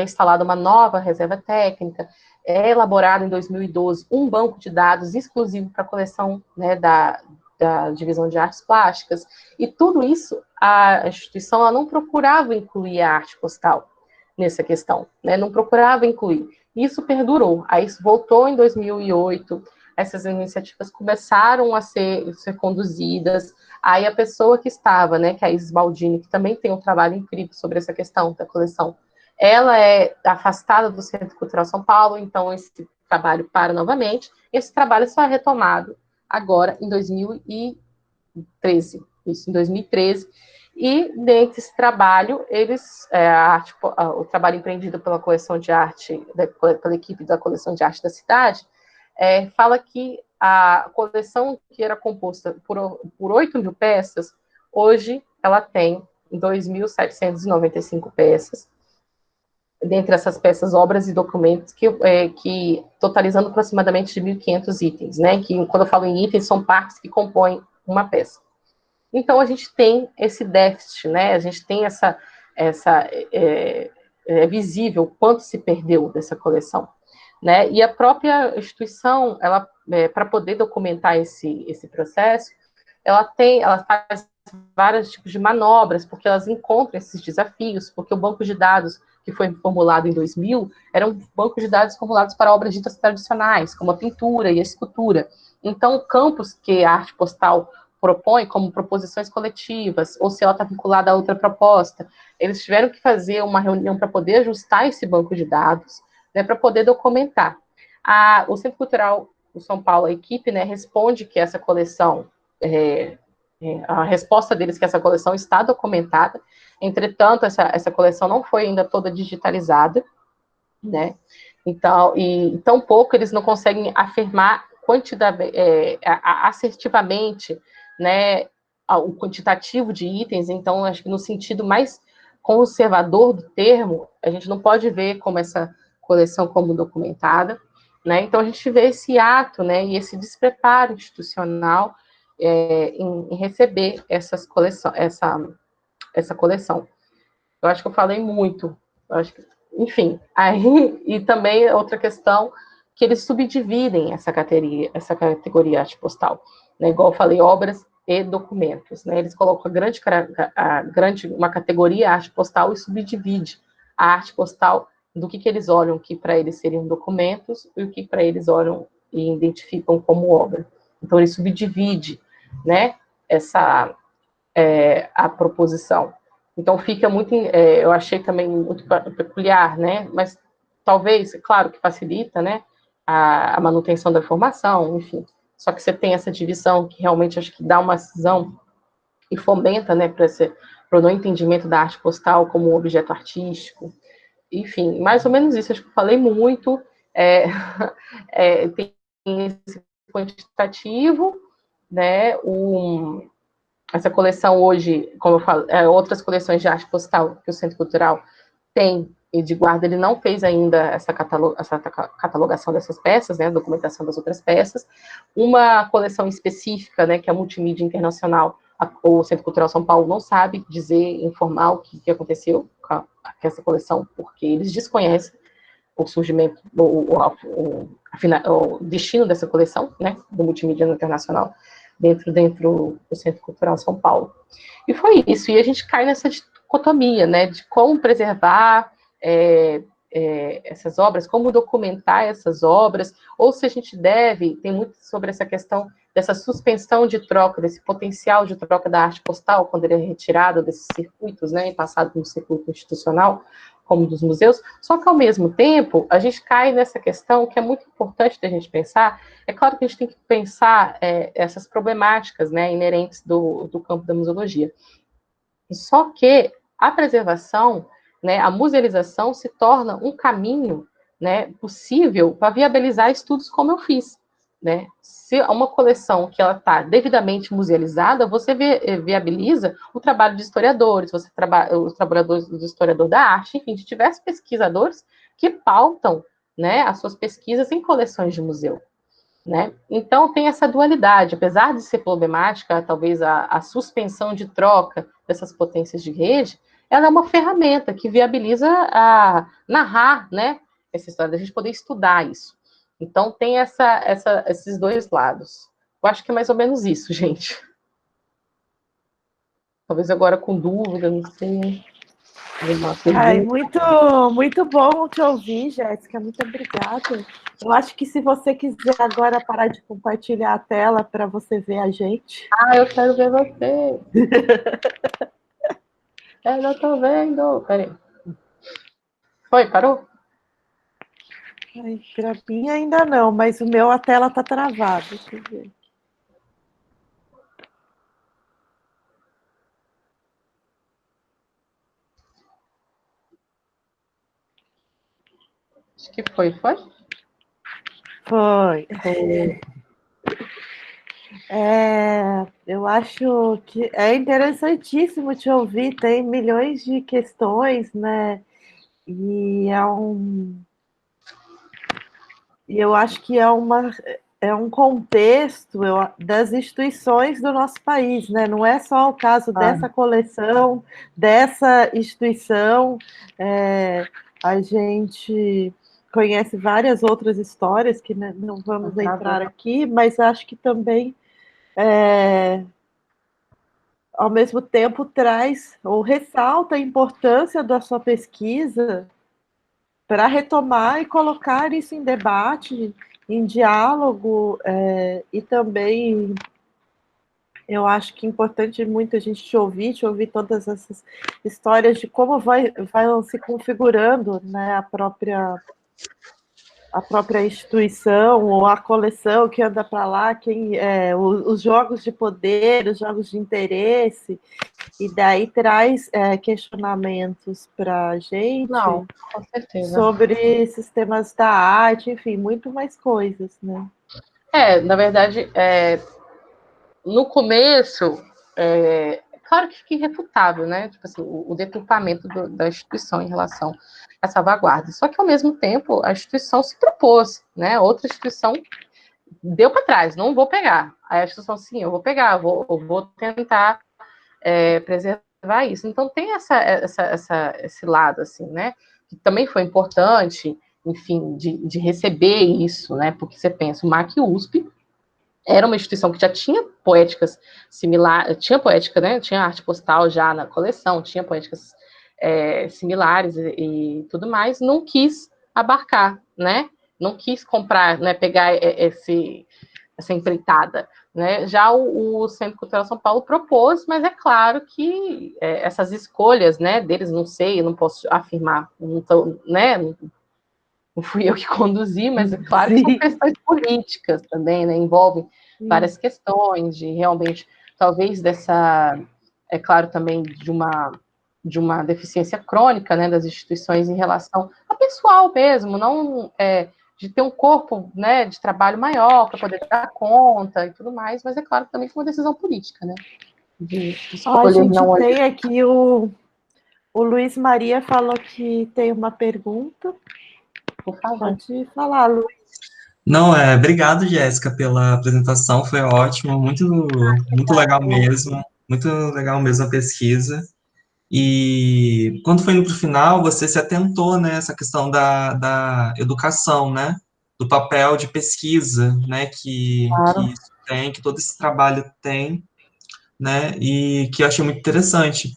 instalada uma nova Reserva Técnica, elaborado em 2012 um banco de dados exclusivo para a coleção, né, da Divisão de Artes Plásticas, e tudo isso, a instituição ela não procurava incluir a arte postal nessa questão, né, não procurava incluir. Isso perdurou, aí isso voltou em 2008, essas iniciativas começaram a ser conduzidas, aí a pessoa que estava, né, que é a Isis Baldini, que também tem um trabalho incrível sobre essa questão da coleção, ela é afastada do Centro Cultural São Paulo, então esse trabalho para novamente, esse trabalho só é retomado agora em 2013, isso, em 2013, e dentro desse trabalho, o trabalho empreendido pela coleção de arte, pela equipe da coleção de arte da cidade, fala que a coleção que era composta por 8 mil peças, hoje ela tem 2.795 peças, dentre essas peças, obras e documentos, que totalizando aproximadamente de 1.500 itens, né? Que, quando eu falo em itens, são partes que compõem uma peça. Então, a gente tem esse déficit, né? A gente tem é visível o quanto se perdeu dessa coleção, né? E a própria instituição, ela, para poder documentar esse processo, ela faz vários tipos de manobras, porque elas encontram esses desafios, porque o banco de dados que foi formulado em 2000 era um banco de dados formulados para obras ditas tradicionais, como a pintura e a escultura. Então, campos que a arte postal propõe como proposições coletivas, ou se ela está vinculada a outra proposta, eles tiveram que fazer uma reunião para poder ajustar esse banco de dados, né, para poder documentar. O Centro Cultural do São Paulo, a equipe, né, responde que essa coleção, a resposta deles é que essa coleção está documentada, entretanto, essa coleção não foi ainda toda digitalizada, né, então, e tão pouco eles não conseguem afirmar assertivamente, né, o quantitativo de itens. Então, acho que no sentido mais conservador do termo, a gente não pode ver como essa coleção como documentada, né? Então, a gente vê esse ato, né, e esse despreparo institucional em receber essa coleção. Eu acho que eu falei muito, enfim. Aí, e também outra questão, que eles subdividem essa categoria arte postal, né? Igual eu falei, obras e documentos, né? Eles colocam uma categoria arte postal e subdivide a arte postal do que eles olham que para eles seriam documentos e o que para eles olham e identificam como obra. Então, ele subdivide, né, a proposição. Então, fica muito, eu achei também muito peculiar, né, mas talvez, claro que facilita, né, a manutenção da informação, enfim, só que você tem essa divisão que realmente acho que dá uma cisão e fomenta, né, para o não entendimento da arte postal como um objeto artístico, enfim, mais ou menos isso, acho que eu falei muito, tem esse quantitativo, né, essa coleção hoje, como eu falo, outras coleções de arte postal que o Centro Cultural tem e de guarda, ele não fez ainda essa catalogação dessas peças, né, a documentação das outras peças. Uma coleção específica, né, que é a Multimídia Internacional, o Centro Cultural São Paulo não sabe dizer, informar o que aconteceu com essa coleção, porque eles desconhecem o surgimento, o destino dessa coleção, né, do Multimídia Internacional, dentro do Centro Cultural São Paulo. E foi isso, e a gente cai nessa dicotomia, né, de como preservar essas obras, como documentar essas obras, ou se a gente tem muito sobre essa questão dessa suspensão de troca, desse potencial de troca da arte postal, quando ele é retirado desses circuitos, né, e passado no circuito institucional, como dos museus, só que, ao mesmo tempo, a gente cai nessa questão que é muito importante da gente pensar. É claro que a gente tem que pensar essas problemáticas, né, inerentes do campo da museologia. Só que a preservação, né, a musealização se torna um caminho, né, possível para viabilizar estudos como eu fiz, né? Se uma coleção que ela está devidamente musealizada, você viabiliza o trabalho de historiadores, os trabalhadores do historiador da arte, enfim, de diversos pesquisadores que pautam, né, as suas pesquisas em coleções de museu, né? Então, tem essa dualidade, apesar de ser problemática, talvez a suspensão de troca dessas potências de rede, ela é uma ferramenta que viabiliza narrar, né, essa história, da gente poder estudar isso. Então, tem esses dois lados. Eu acho que é mais ou menos isso, gente. Talvez agora com dúvida, não sei. Ai, muito bom te ouvir, Jéssica. Muito obrigada. Eu acho que se você quiser agora parar de compartilhar a tela para você ver a gente. Eu quero ver você. Eu não tô vendo. Peraí. Foi, parou? Ai, para mim ainda não, mas a tela está travada. Deixa eu ver. Acho que foi. Foi. Eu acho que é interessantíssimo te ouvir, tem milhões de questões, né? E eu acho que é um contexto das instituições do nosso país, né? Não é só o caso dessa coleção, dessa instituição. A gente conhece várias outras histórias que, né, não vamos entrar aqui, mas acho que também, ao mesmo tempo, traz ou ressalta a importância da sua pesquisa para retomar e colocar isso em debate, em diálogo, e também eu acho que é importante muito a gente te ouvir todas essas histórias de como vai se configurando, né, a própria instituição ou a coleção que anda para lá, os jogos de poder, os jogos de interesse, e daí traz questionamentos para a gente. Não, com certeza. Sobre sistemas da arte, enfim, muito mais coisas, né? Na verdade, no começo, claro que fica irrefutável, né? Tipo assim, o deturpamento da instituição em relação à salvaguarda. Só que, ao mesmo tempo, a instituição se propôs, né? Outra instituição deu para trás, não vou pegar. Aí a instituição, sim, eu vou pegar, eu vou tentar preservar isso. Então, tem esse lado, assim, né? Que também foi importante, enfim, de receber isso, né? Porque você pensa, o MAC USP era uma instituição que já tinha poéticas similares, tinha poética, né? Tinha arte postal já na coleção, tinha poéticas similares e tudo mais, não quis abarcar, né? Não quis comprar, né? Pegar essa empreitada, né? Já o Centro Cultural São Paulo propôs, mas é claro que essas escolhas, né, deles, não sei, eu não posso afirmar, não tô, né? Não fui eu que conduzi, mas é claro que são questões políticas também, né? Envolvem várias questões de realmente, talvez é claro também de uma deficiência crônica, né, das instituições em relação a pessoal mesmo, não de ter um corpo, né, de trabalho maior para poder dar conta e tudo mais, mas é claro também que é uma decisão política, né, de escolher a gente não tem aqui o Luiz Maria falou que tem uma pergunta. Por favor. Pode falar, Luiz. Não, obrigado, Jéssica, pela apresentação, foi ótimo, muito legal mesmo, a pesquisa. E quando foi indo para o final, você se atentou, né, essa questão da educação, né, do papel de pesquisa, né, que isso tem, que todo esse trabalho tem, né, e que eu achei muito interessante.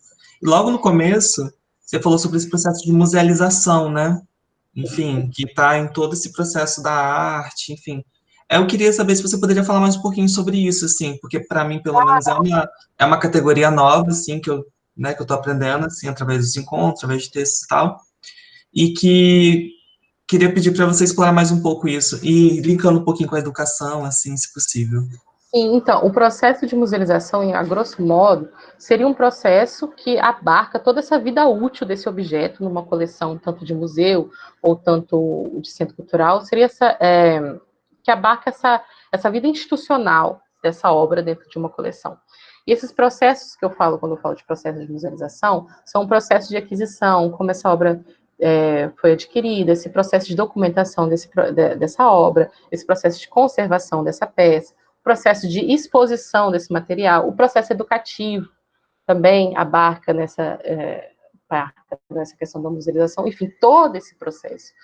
E logo no começo, você falou sobre esse processo de musealização, né, enfim, que está em todo esse processo da arte, enfim. Eu queria saber se você poderia falar mais um pouquinho sobre isso, assim, porque para mim, pelo menos, é uma categoria nova, assim, que eu estou aprendendo, assim, através dos encontros, através de textos e tal, e que queria pedir para você explorar mais um pouco isso, e linkando um pouquinho com a educação, assim, se possível. Sim, então, o processo de musealização, a grosso modo, seria um processo que abarca toda essa vida útil desse objeto numa coleção, tanto de museu ou tanto de centro cultural, seria que abarca essa vida institucional dessa obra dentro de uma coleção. E esses processos que eu falo, quando eu falo de processo de musealização, são um processo de aquisição, como essa obra foi adquirida, esse processo de documentação dessa obra, esse processo de conservação dessa peça, o processo de exposição desse material, o processo educativo também abarca nessa questão da musealização, enfim, todo esse processo.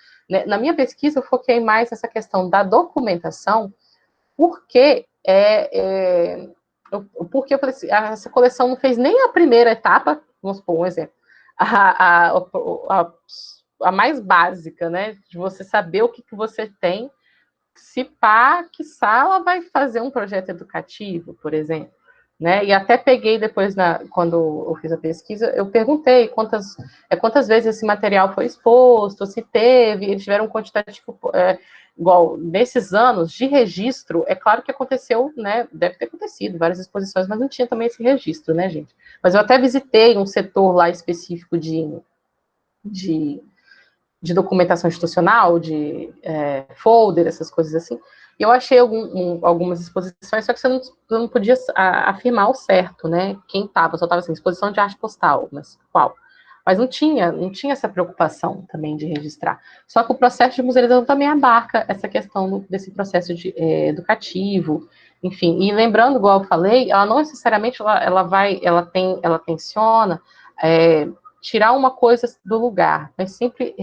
Na minha pesquisa, eu foquei mais nessa questão da documentação, porque eu falei assim, essa coleção não fez nem a primeira etapa, vamos supor um exemplo, a mais básica, né, de você saber o que você tem, se pá, que sala vai fazer um projeto educativo, por exemplo, né? E até peguei depois, quando eu fiz a pesquisa, eu perguntei quantas vezes esse material foi exposto, se teve, eles tiveram um quantitativo, igual, nesses anos de registro, é claro que aconteceu, né? Deve ter acontecido várias exposições, mas não tinha também esse registro, né, gente? Mas eu até visitei um setor lá específico de documentação institucional, de folder, essas coisas assim, e eu achei algumas exposições, só que você não podia afirmar o certo, né, quem estava, só estava assim, exposição de arte postal, mas qual? Mas não tinha essa preocupação também de registrar. Só que o processo de musealização também abarca essa questão desse processo educativo, enfim. E lembrando, igual eu falei, ela não necessariamente ela tenciona tirar uma coisa do lugar, mas sempre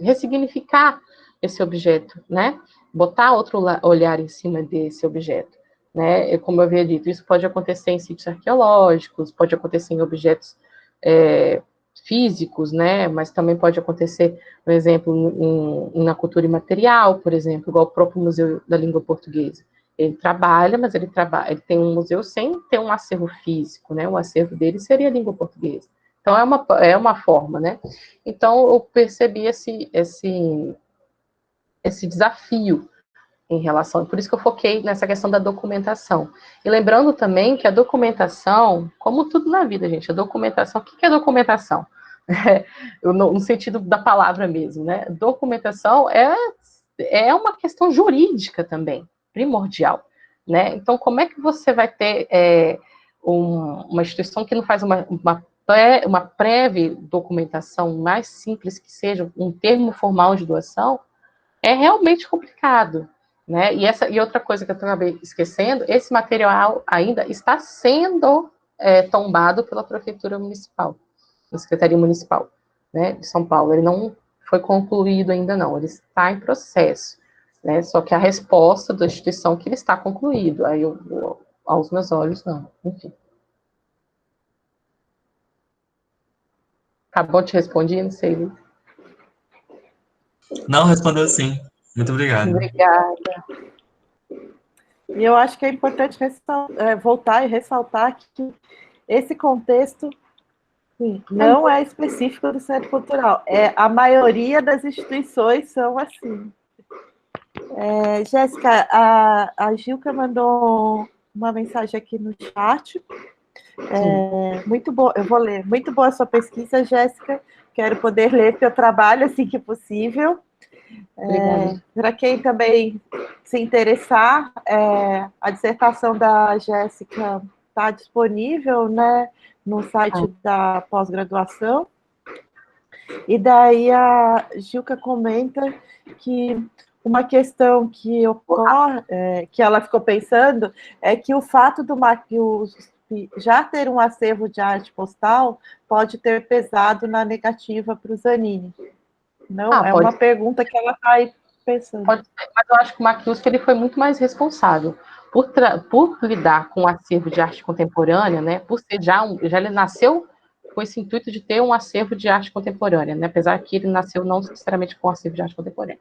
ressignificar esse objeto, né? Botar outro olhar em cima desse objeto, né? Como eu havia dito, isso pode acontecer em sítios arqueológicos, pode acontecer em objetos físicos, né? Mas também pode acontecer, por exemplo, na cultura imaterial, por exemplo, igual o próprio Museu da Língua Portuguesa. Ele trabalha, mas ele tem um museu sem ter um acervo físico, né? O acervo dele seria a língua portuguesa. Então, é uma forma, né? Então, eu percebi esse desafio em relação, por isso que eu foquei nessa questão da documentação. E lembrando também que a documentação, como tudo na vida, gente, a documentação, o que é documentação? No sentido da palavra mesmo, né? Documentação é uma questão jurídica também, primordial, né? Então, como é que você vai ter uma instituição que não faz uma prévia documentação mais simples que seja um termo formal de doação? É realmente complicado, né? E outra coisa que eu acabei esquecendo, esse material ainda está sendo tombado pela Prefeitura Municipal, a Secretaria Municipal, né, de São Paulo. Ele não foi concluído ainda não, ele está em processo, né? Só que a resposta da instituição que ele está concluído, aí aos meus olhos não, enfim. Acabou de responder, não sei. Não, respondeu sim. Muito obrigado. Obrigada. E eu acho que é importante voltar e ressaltar que esse contexto não é específico do Centro Cultural. A maioria das instituições são assim. Jéssica, a Gilca mandou uma mensagem aqui no chat. Muito boa, eu vou ler. Muito boa a sua pesquisa, Jéssica. Quero poder ler teu trabalho assim que possível. Para quem também se interessar, a dissertação da Jéssica está disponível, né, no site da pós-graduação. E daí a Gilca comenta que uma questão que ocorre, que ela ficou pensando, é que o fato do MACUSP já ter um acervo de arte postal pode ter pesado na negativa para o Zanini. Não, uma pergunta que ela está aí pensando. Pode ser, mas eu acho que o MACUSP ele foi muito mais responsável por lidar com o acervo de arte contemporânea, né? Por ser já ele nasceu com esse intuito de ter um acervo de arte contemporânea, né? Apesar que ele nasceu não necessariamente com um acervo de arte contemporânea.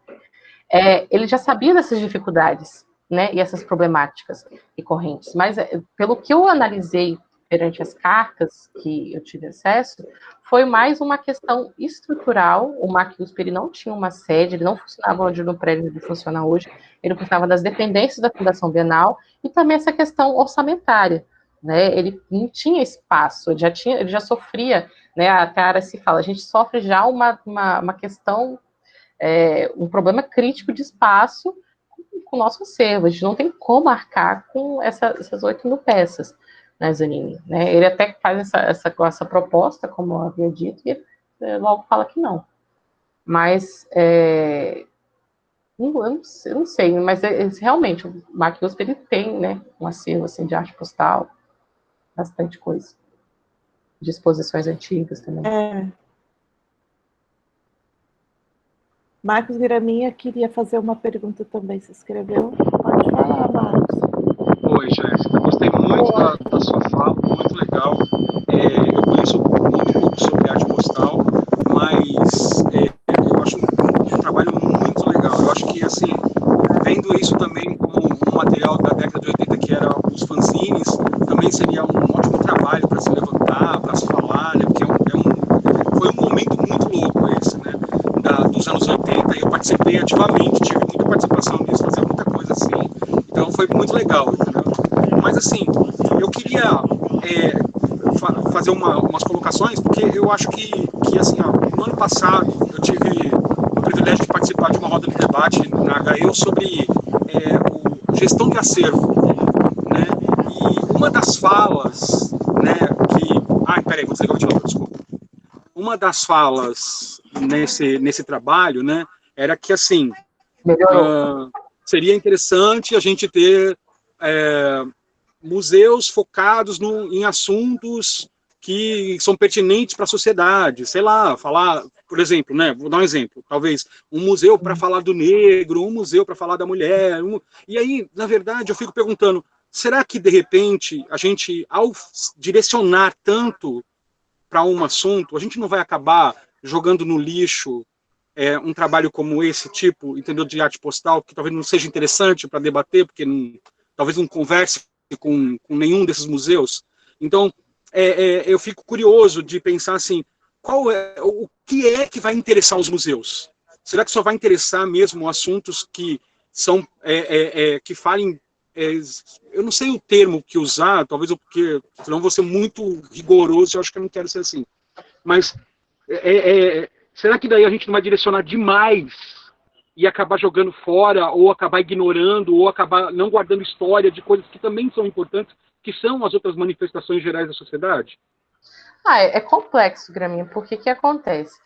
Ele já sabia dessas dificuldades, né? E essas problemáticas recorrentes. Mas pelo que eu analisei perante as cartas que eu tive acesso, foi mais uma questão estrutural. O MACUSP ele não tinha uma sede, ele não funcionava onde no prédio ele funciona hoje, ele funcionava das dependências da Fundação Bienal, e também essa questão orçamentária, né? Ele não tinha espaço, ele já sofria, né? Até a área se fala, a gente sofre já uma questão, um problema crítico de espaço com o nosso acervo, a gente não tem como arcar com essas 8.000 peças, né, Zanini? Né? Ele até faz essa proposta, como eu havia dito, e ele logo fala que não. Mas, eu não sei, mas realmente, o MACUSP, ele tem, né, um acervo assim, de arte postal, bastante coisa. De exposições antigas também. Marcos Viraminha queria fazer uma pergunta também, se inscreveu. Pode falar, Marcos. Oi, Jéssica, gostei muito da sua fala, muito legal. Eu conheço muito pouco sobre arte postal, mas eu acho um trabalho muito legal. Eu acho que, assim, vendo isso também como um material da década de 80, que era os fanzines, também seria um ótimo trabalho para se levantar, para se falar, né? Porque foi um momento muito louco esse, né? Dos anos 80, e eu participei ativamente, tive muita participação nisso, fazia muita coisa assim, então foi muito legal, entendeu? Mas assim, eu queria fazer umas colocações, porque eu acho que assim, no ano passado, eu tive o privilégio de participar de uma roda de debate na HU sobre gestão de acervo, né? E uma das falas, né, Peraí, vou desligar o ventilador, desculpa. Uma das falas nesse trabalho, né, era que, assim, seria interessante a gente ter museus focados em assuntos que são pertinentes para a sociedade, sei lá, falar, por exemplo, né, vou dar um exemplo, talvez um museu para falar do negro, um museu para falar da mulher, e aí, na verdade, eu fico perguntando, será que, de repente, a gente, ao direcionar tanto para um assunto, a gente não vai acabar jogando no lixo um trabalho como esse tipo, entendeu, de arte postal, que talvez não seja interessante para debater, porque talvez não converse com nenhum desses museus? Então, eu fico curioso de pensar assim, o que é que vai interessar os museus? Será que só vai interessar mesmo assuntos que são que falem, eu não sei o termo que usar, talvez porque senão vou ser muito rigoroso, eu acho que eu não quero ser assim, mas será que daí a gente não vai direcionar demais e acabar jogando fora, ou acabar ignorando, ou acabar não guardando história de coisas que também são importantes, que são as outras manifestações gerais da sociedade? É complexo, Graminha, porque que acontece?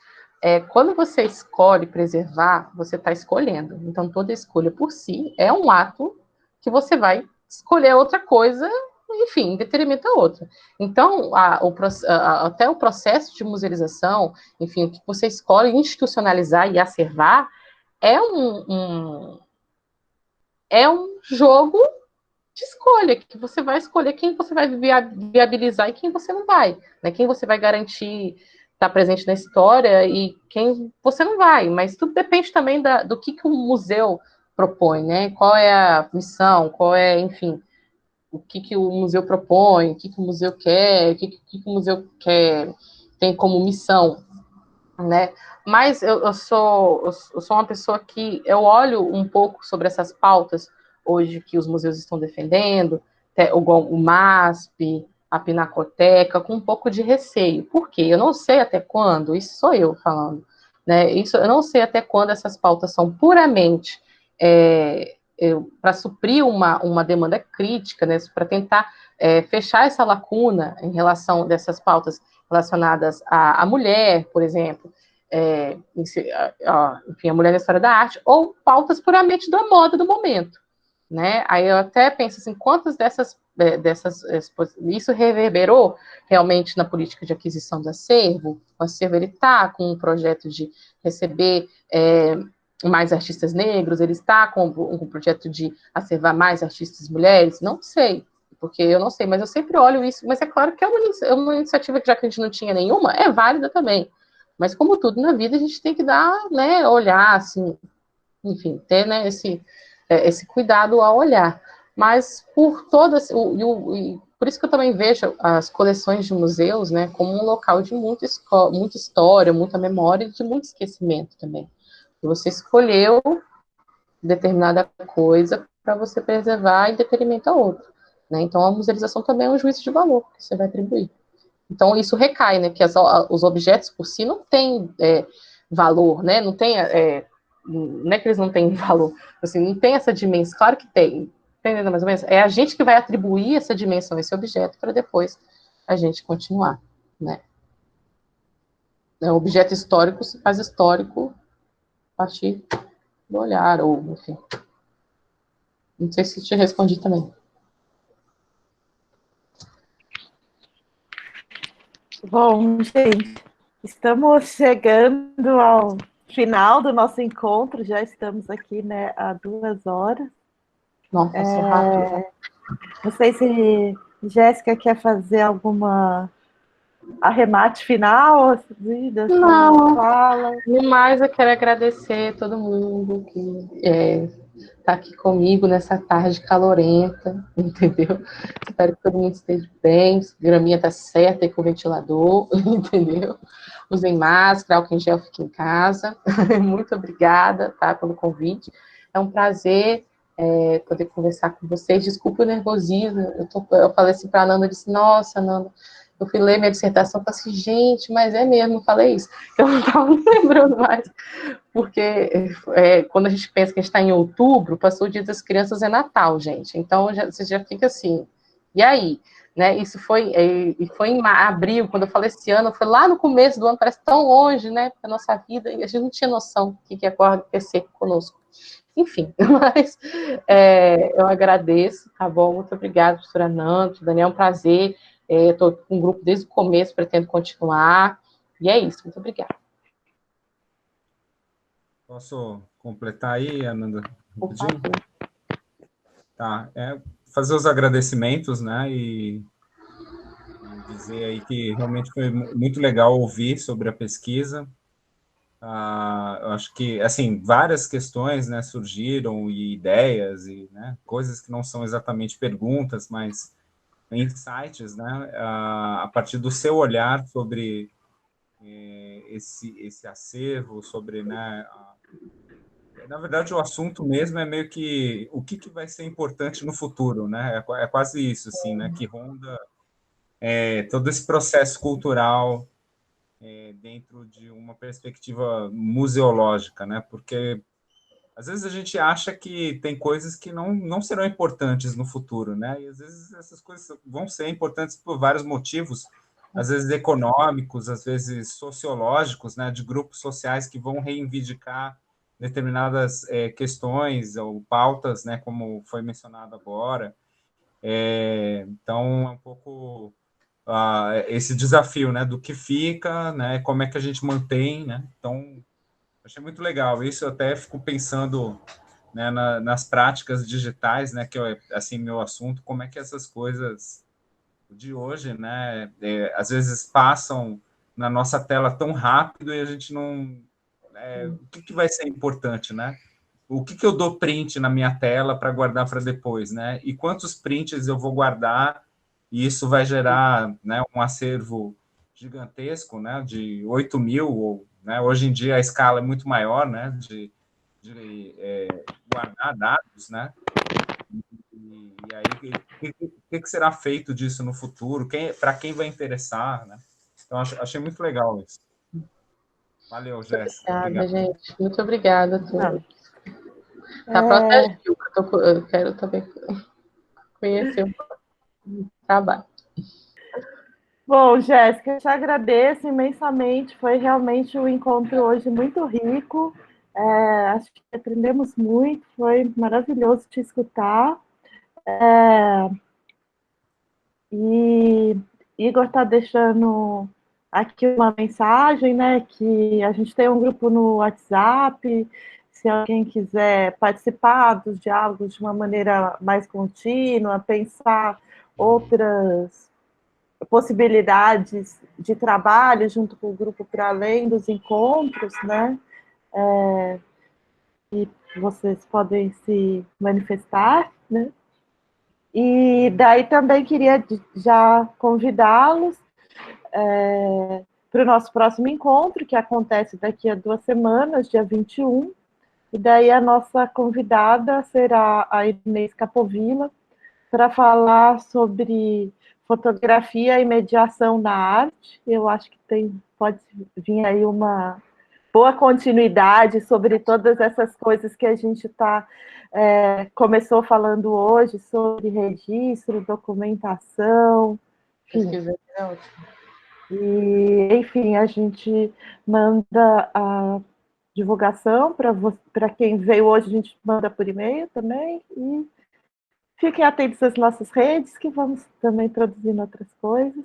Quando você escolhe preservar, você está escolhendo. Então, toda escolha por si é um ato que você vai escolher outra coisa, enfim, em detrimento a outra. Então, até o processo de musealização, enfim, que você escolhe institucionalizar e acervar, é um jogo de escolha, que você vai escolher quem você vai viabilizar e quem você não vai, né? Quem você vai garantir estar presente na história e quem você não vai, mas tudo depende também do que o museu propõe, né? Qual é a missão, enfim, o que o museu propõe, o que o museu quer, o que o museu tem como missão, né? Mas eu sou uma pessoa que eu olho um pouco sobre essas pautas hoje que os museus estão defendendo, o MASP, a Pinacoteca, com um pouco de receio. Por quê? Eu não sei até quando, isso sou eu falando, né? Eu não sei até quando essas pautas são puramente para suprir uma demanda crítica, né? Para tentar fechar essa lacuna em relação dessas pautas relacionadas à mulher, por exemplo, enfim, a mulher na história da arte, ou pautas puramente da moda do momento, né? Aí eu até penso assim, quantas isso reverberou realmente na política de aquisição do acervo? O acervo, ele está com um projeto de receber mais artistas negros, ele está com um projeto de acervar mais artistas mulheres? Não sei, porque eu não sei, mas eu sempre olho isso, mas é claro que é uma iniciativa que, já que a gente não tinha nenhuma, é válida também. Mas, como tudo na vida, a gente tem que dar, né, olhar, assim, enfim, ter, né, esse cuidado ao olhar. Mas, por por isso que eu também vejo as coleções de museus, né, como um local de muita história, muita memória e de muito esquecimento também. Você escolheu determinada coisa para você preservar em detrimento a outra, né? Então, a musealização também é um juízo de valor que você vai atribuir. Então, isso recai, né, que os objetos por si não têm valor, né, não é que eles não têm valor, assim, não tem essa dimensão, claro que tem, entendendo mais ou menos? É a gente que vai atribuir essa dimensão a esse objeto para depois a gente continuar, né. O objeto histórico se faz histórico a partir do olhar, ou, enfim. Não sei se te respondi também. Bom, gente, estamos chegando ao final do nosso encontro, já estamos aqui, né, há 2 horas. Nossa, rápido. Não sei se Jéssica quer fazer alguma arremate final, não, fala. No mais, eu quero agradecer a todo mundo que está aqui comigo nessa tarde calorenta, entendeu? Espero que todo mundo esteja bem, a graminha está certa e com o ventilador, entendeu? Usem máscara, álcool em gel, fiquem em casa. Muito obrigada, tá, pelo convite. É um prazer poder conversar com vocês. Desculpa o nervosismo. Eu falei assim para a Nanda, eu disse, nossa, Nanda, eu fui ler minha dissertação e falei assim, gente, mas é mesmo, eu falei isso. Eu não estava me lembrando mais, porque quando a gente pensa que a gente está em outubro, passou o Dia das Crianças, é Natal, gente. Então, você já fica assim, e aí? né? Isso foi em abril, quando eu falei esse ano, foi lá no começo do ano, parece tão longe, né? A nossa vida, e a gente não tinha noção do que ia acontecer conosco. Enfim, mas eu agradeço, tá bom? Muito obrigada, professora Nanto, Daniel, é um prazer. Estou com o grupo desde o começo, pretendo continuar. E é isso, muito obrigada. Posso completar aí, Ananda? Rapidinho? Tá, fazer os agradecimentos, né, e dizer aí que realmente foi muito legal ouvir sobre a pesquisa. Eu acho que, assim, várias questões, né, surgiram, e ideias, e, né, coisas que não são exatamente perguntas, mas insights, né, a partir do seu olhar sobre esse acervo, sobre, né, na verdade, o assunto mesmo é meio que o que vai ser importante no futuro, né, é quase isso, assim, né, que ronda todo esse processo cultural dentro de uma perspectiva museológica, né? Porque às vezes a gente acha que tem coisas que não serão importantes no futuro, né? E às vezes essas coisas vão ser importantes por vários motivos, às vezes econômicos, às vezes sociológicos, né? De grupos sociais que vão reivindicar determinadas questões ou pautas, né? Como foi mencionado agora. Então, é um pouco esse desafio, né, do que fica, né, como é que a gente mantém, né, então, achei muito legal, isso eu até fico pensando, né, nas práticas digitais, né, que é, assim, meu assunto, como é que essas coisas de hoje, né, às vezes passam na nossa tela tão rápido e a gente não... o que vai ser importante, né? O que eu dou print na minha tela para guardar para depois, né? E quantos prints eu vou guardar, e isso vai gerar, né, um acervo gigantesco, né, de 8.000, ou, né, hoje em dia a escala é muito maior, né, de guardar dados, né? E aí, o que será feito disso no futuro? Para quem vai interessar, né? Então, achei muito legal isso. Valeu, Jéssica. Obrigada, gente. Muito obrigada a todos. É... Tá próxima a Gil, eu quero também conhecer o trabalho. Bom, Jéssica, eu te agradeço imensamente. Foi realmente um encontro hoje muito rico. Acho que aprendemos muito, foi maravilhoso te escutar. E Igor está deixando aqui uma mensagem, né? Que a gente tem um grupo no WhatsApp. Se alguém quiser participar dos diálogos de uma maneira mais contínua, pensar outras possibilidades de trabalho junto com o grupo para além dos encontros, né? E vocês podem se manifestar, né? E daí também queria já convidá-los para o nosso próximo encontro, que acontece daqui a 2 semanas, dia 21. E daí a nossa convidada será a Inês Capovilla, para falar sobre fotografia e mediação na arte. Eu acho que pode vir aí uma boa continuidade sobre todas essas coisas que a gente começou falando hoje, sobre registro, documentação, enfim. E, enfim, a gente manda a divulgação para quem veio hoje, a gente manda por e-mail também, e fiquem atentos às nossas redes, que vamos também produzindo outras coisas.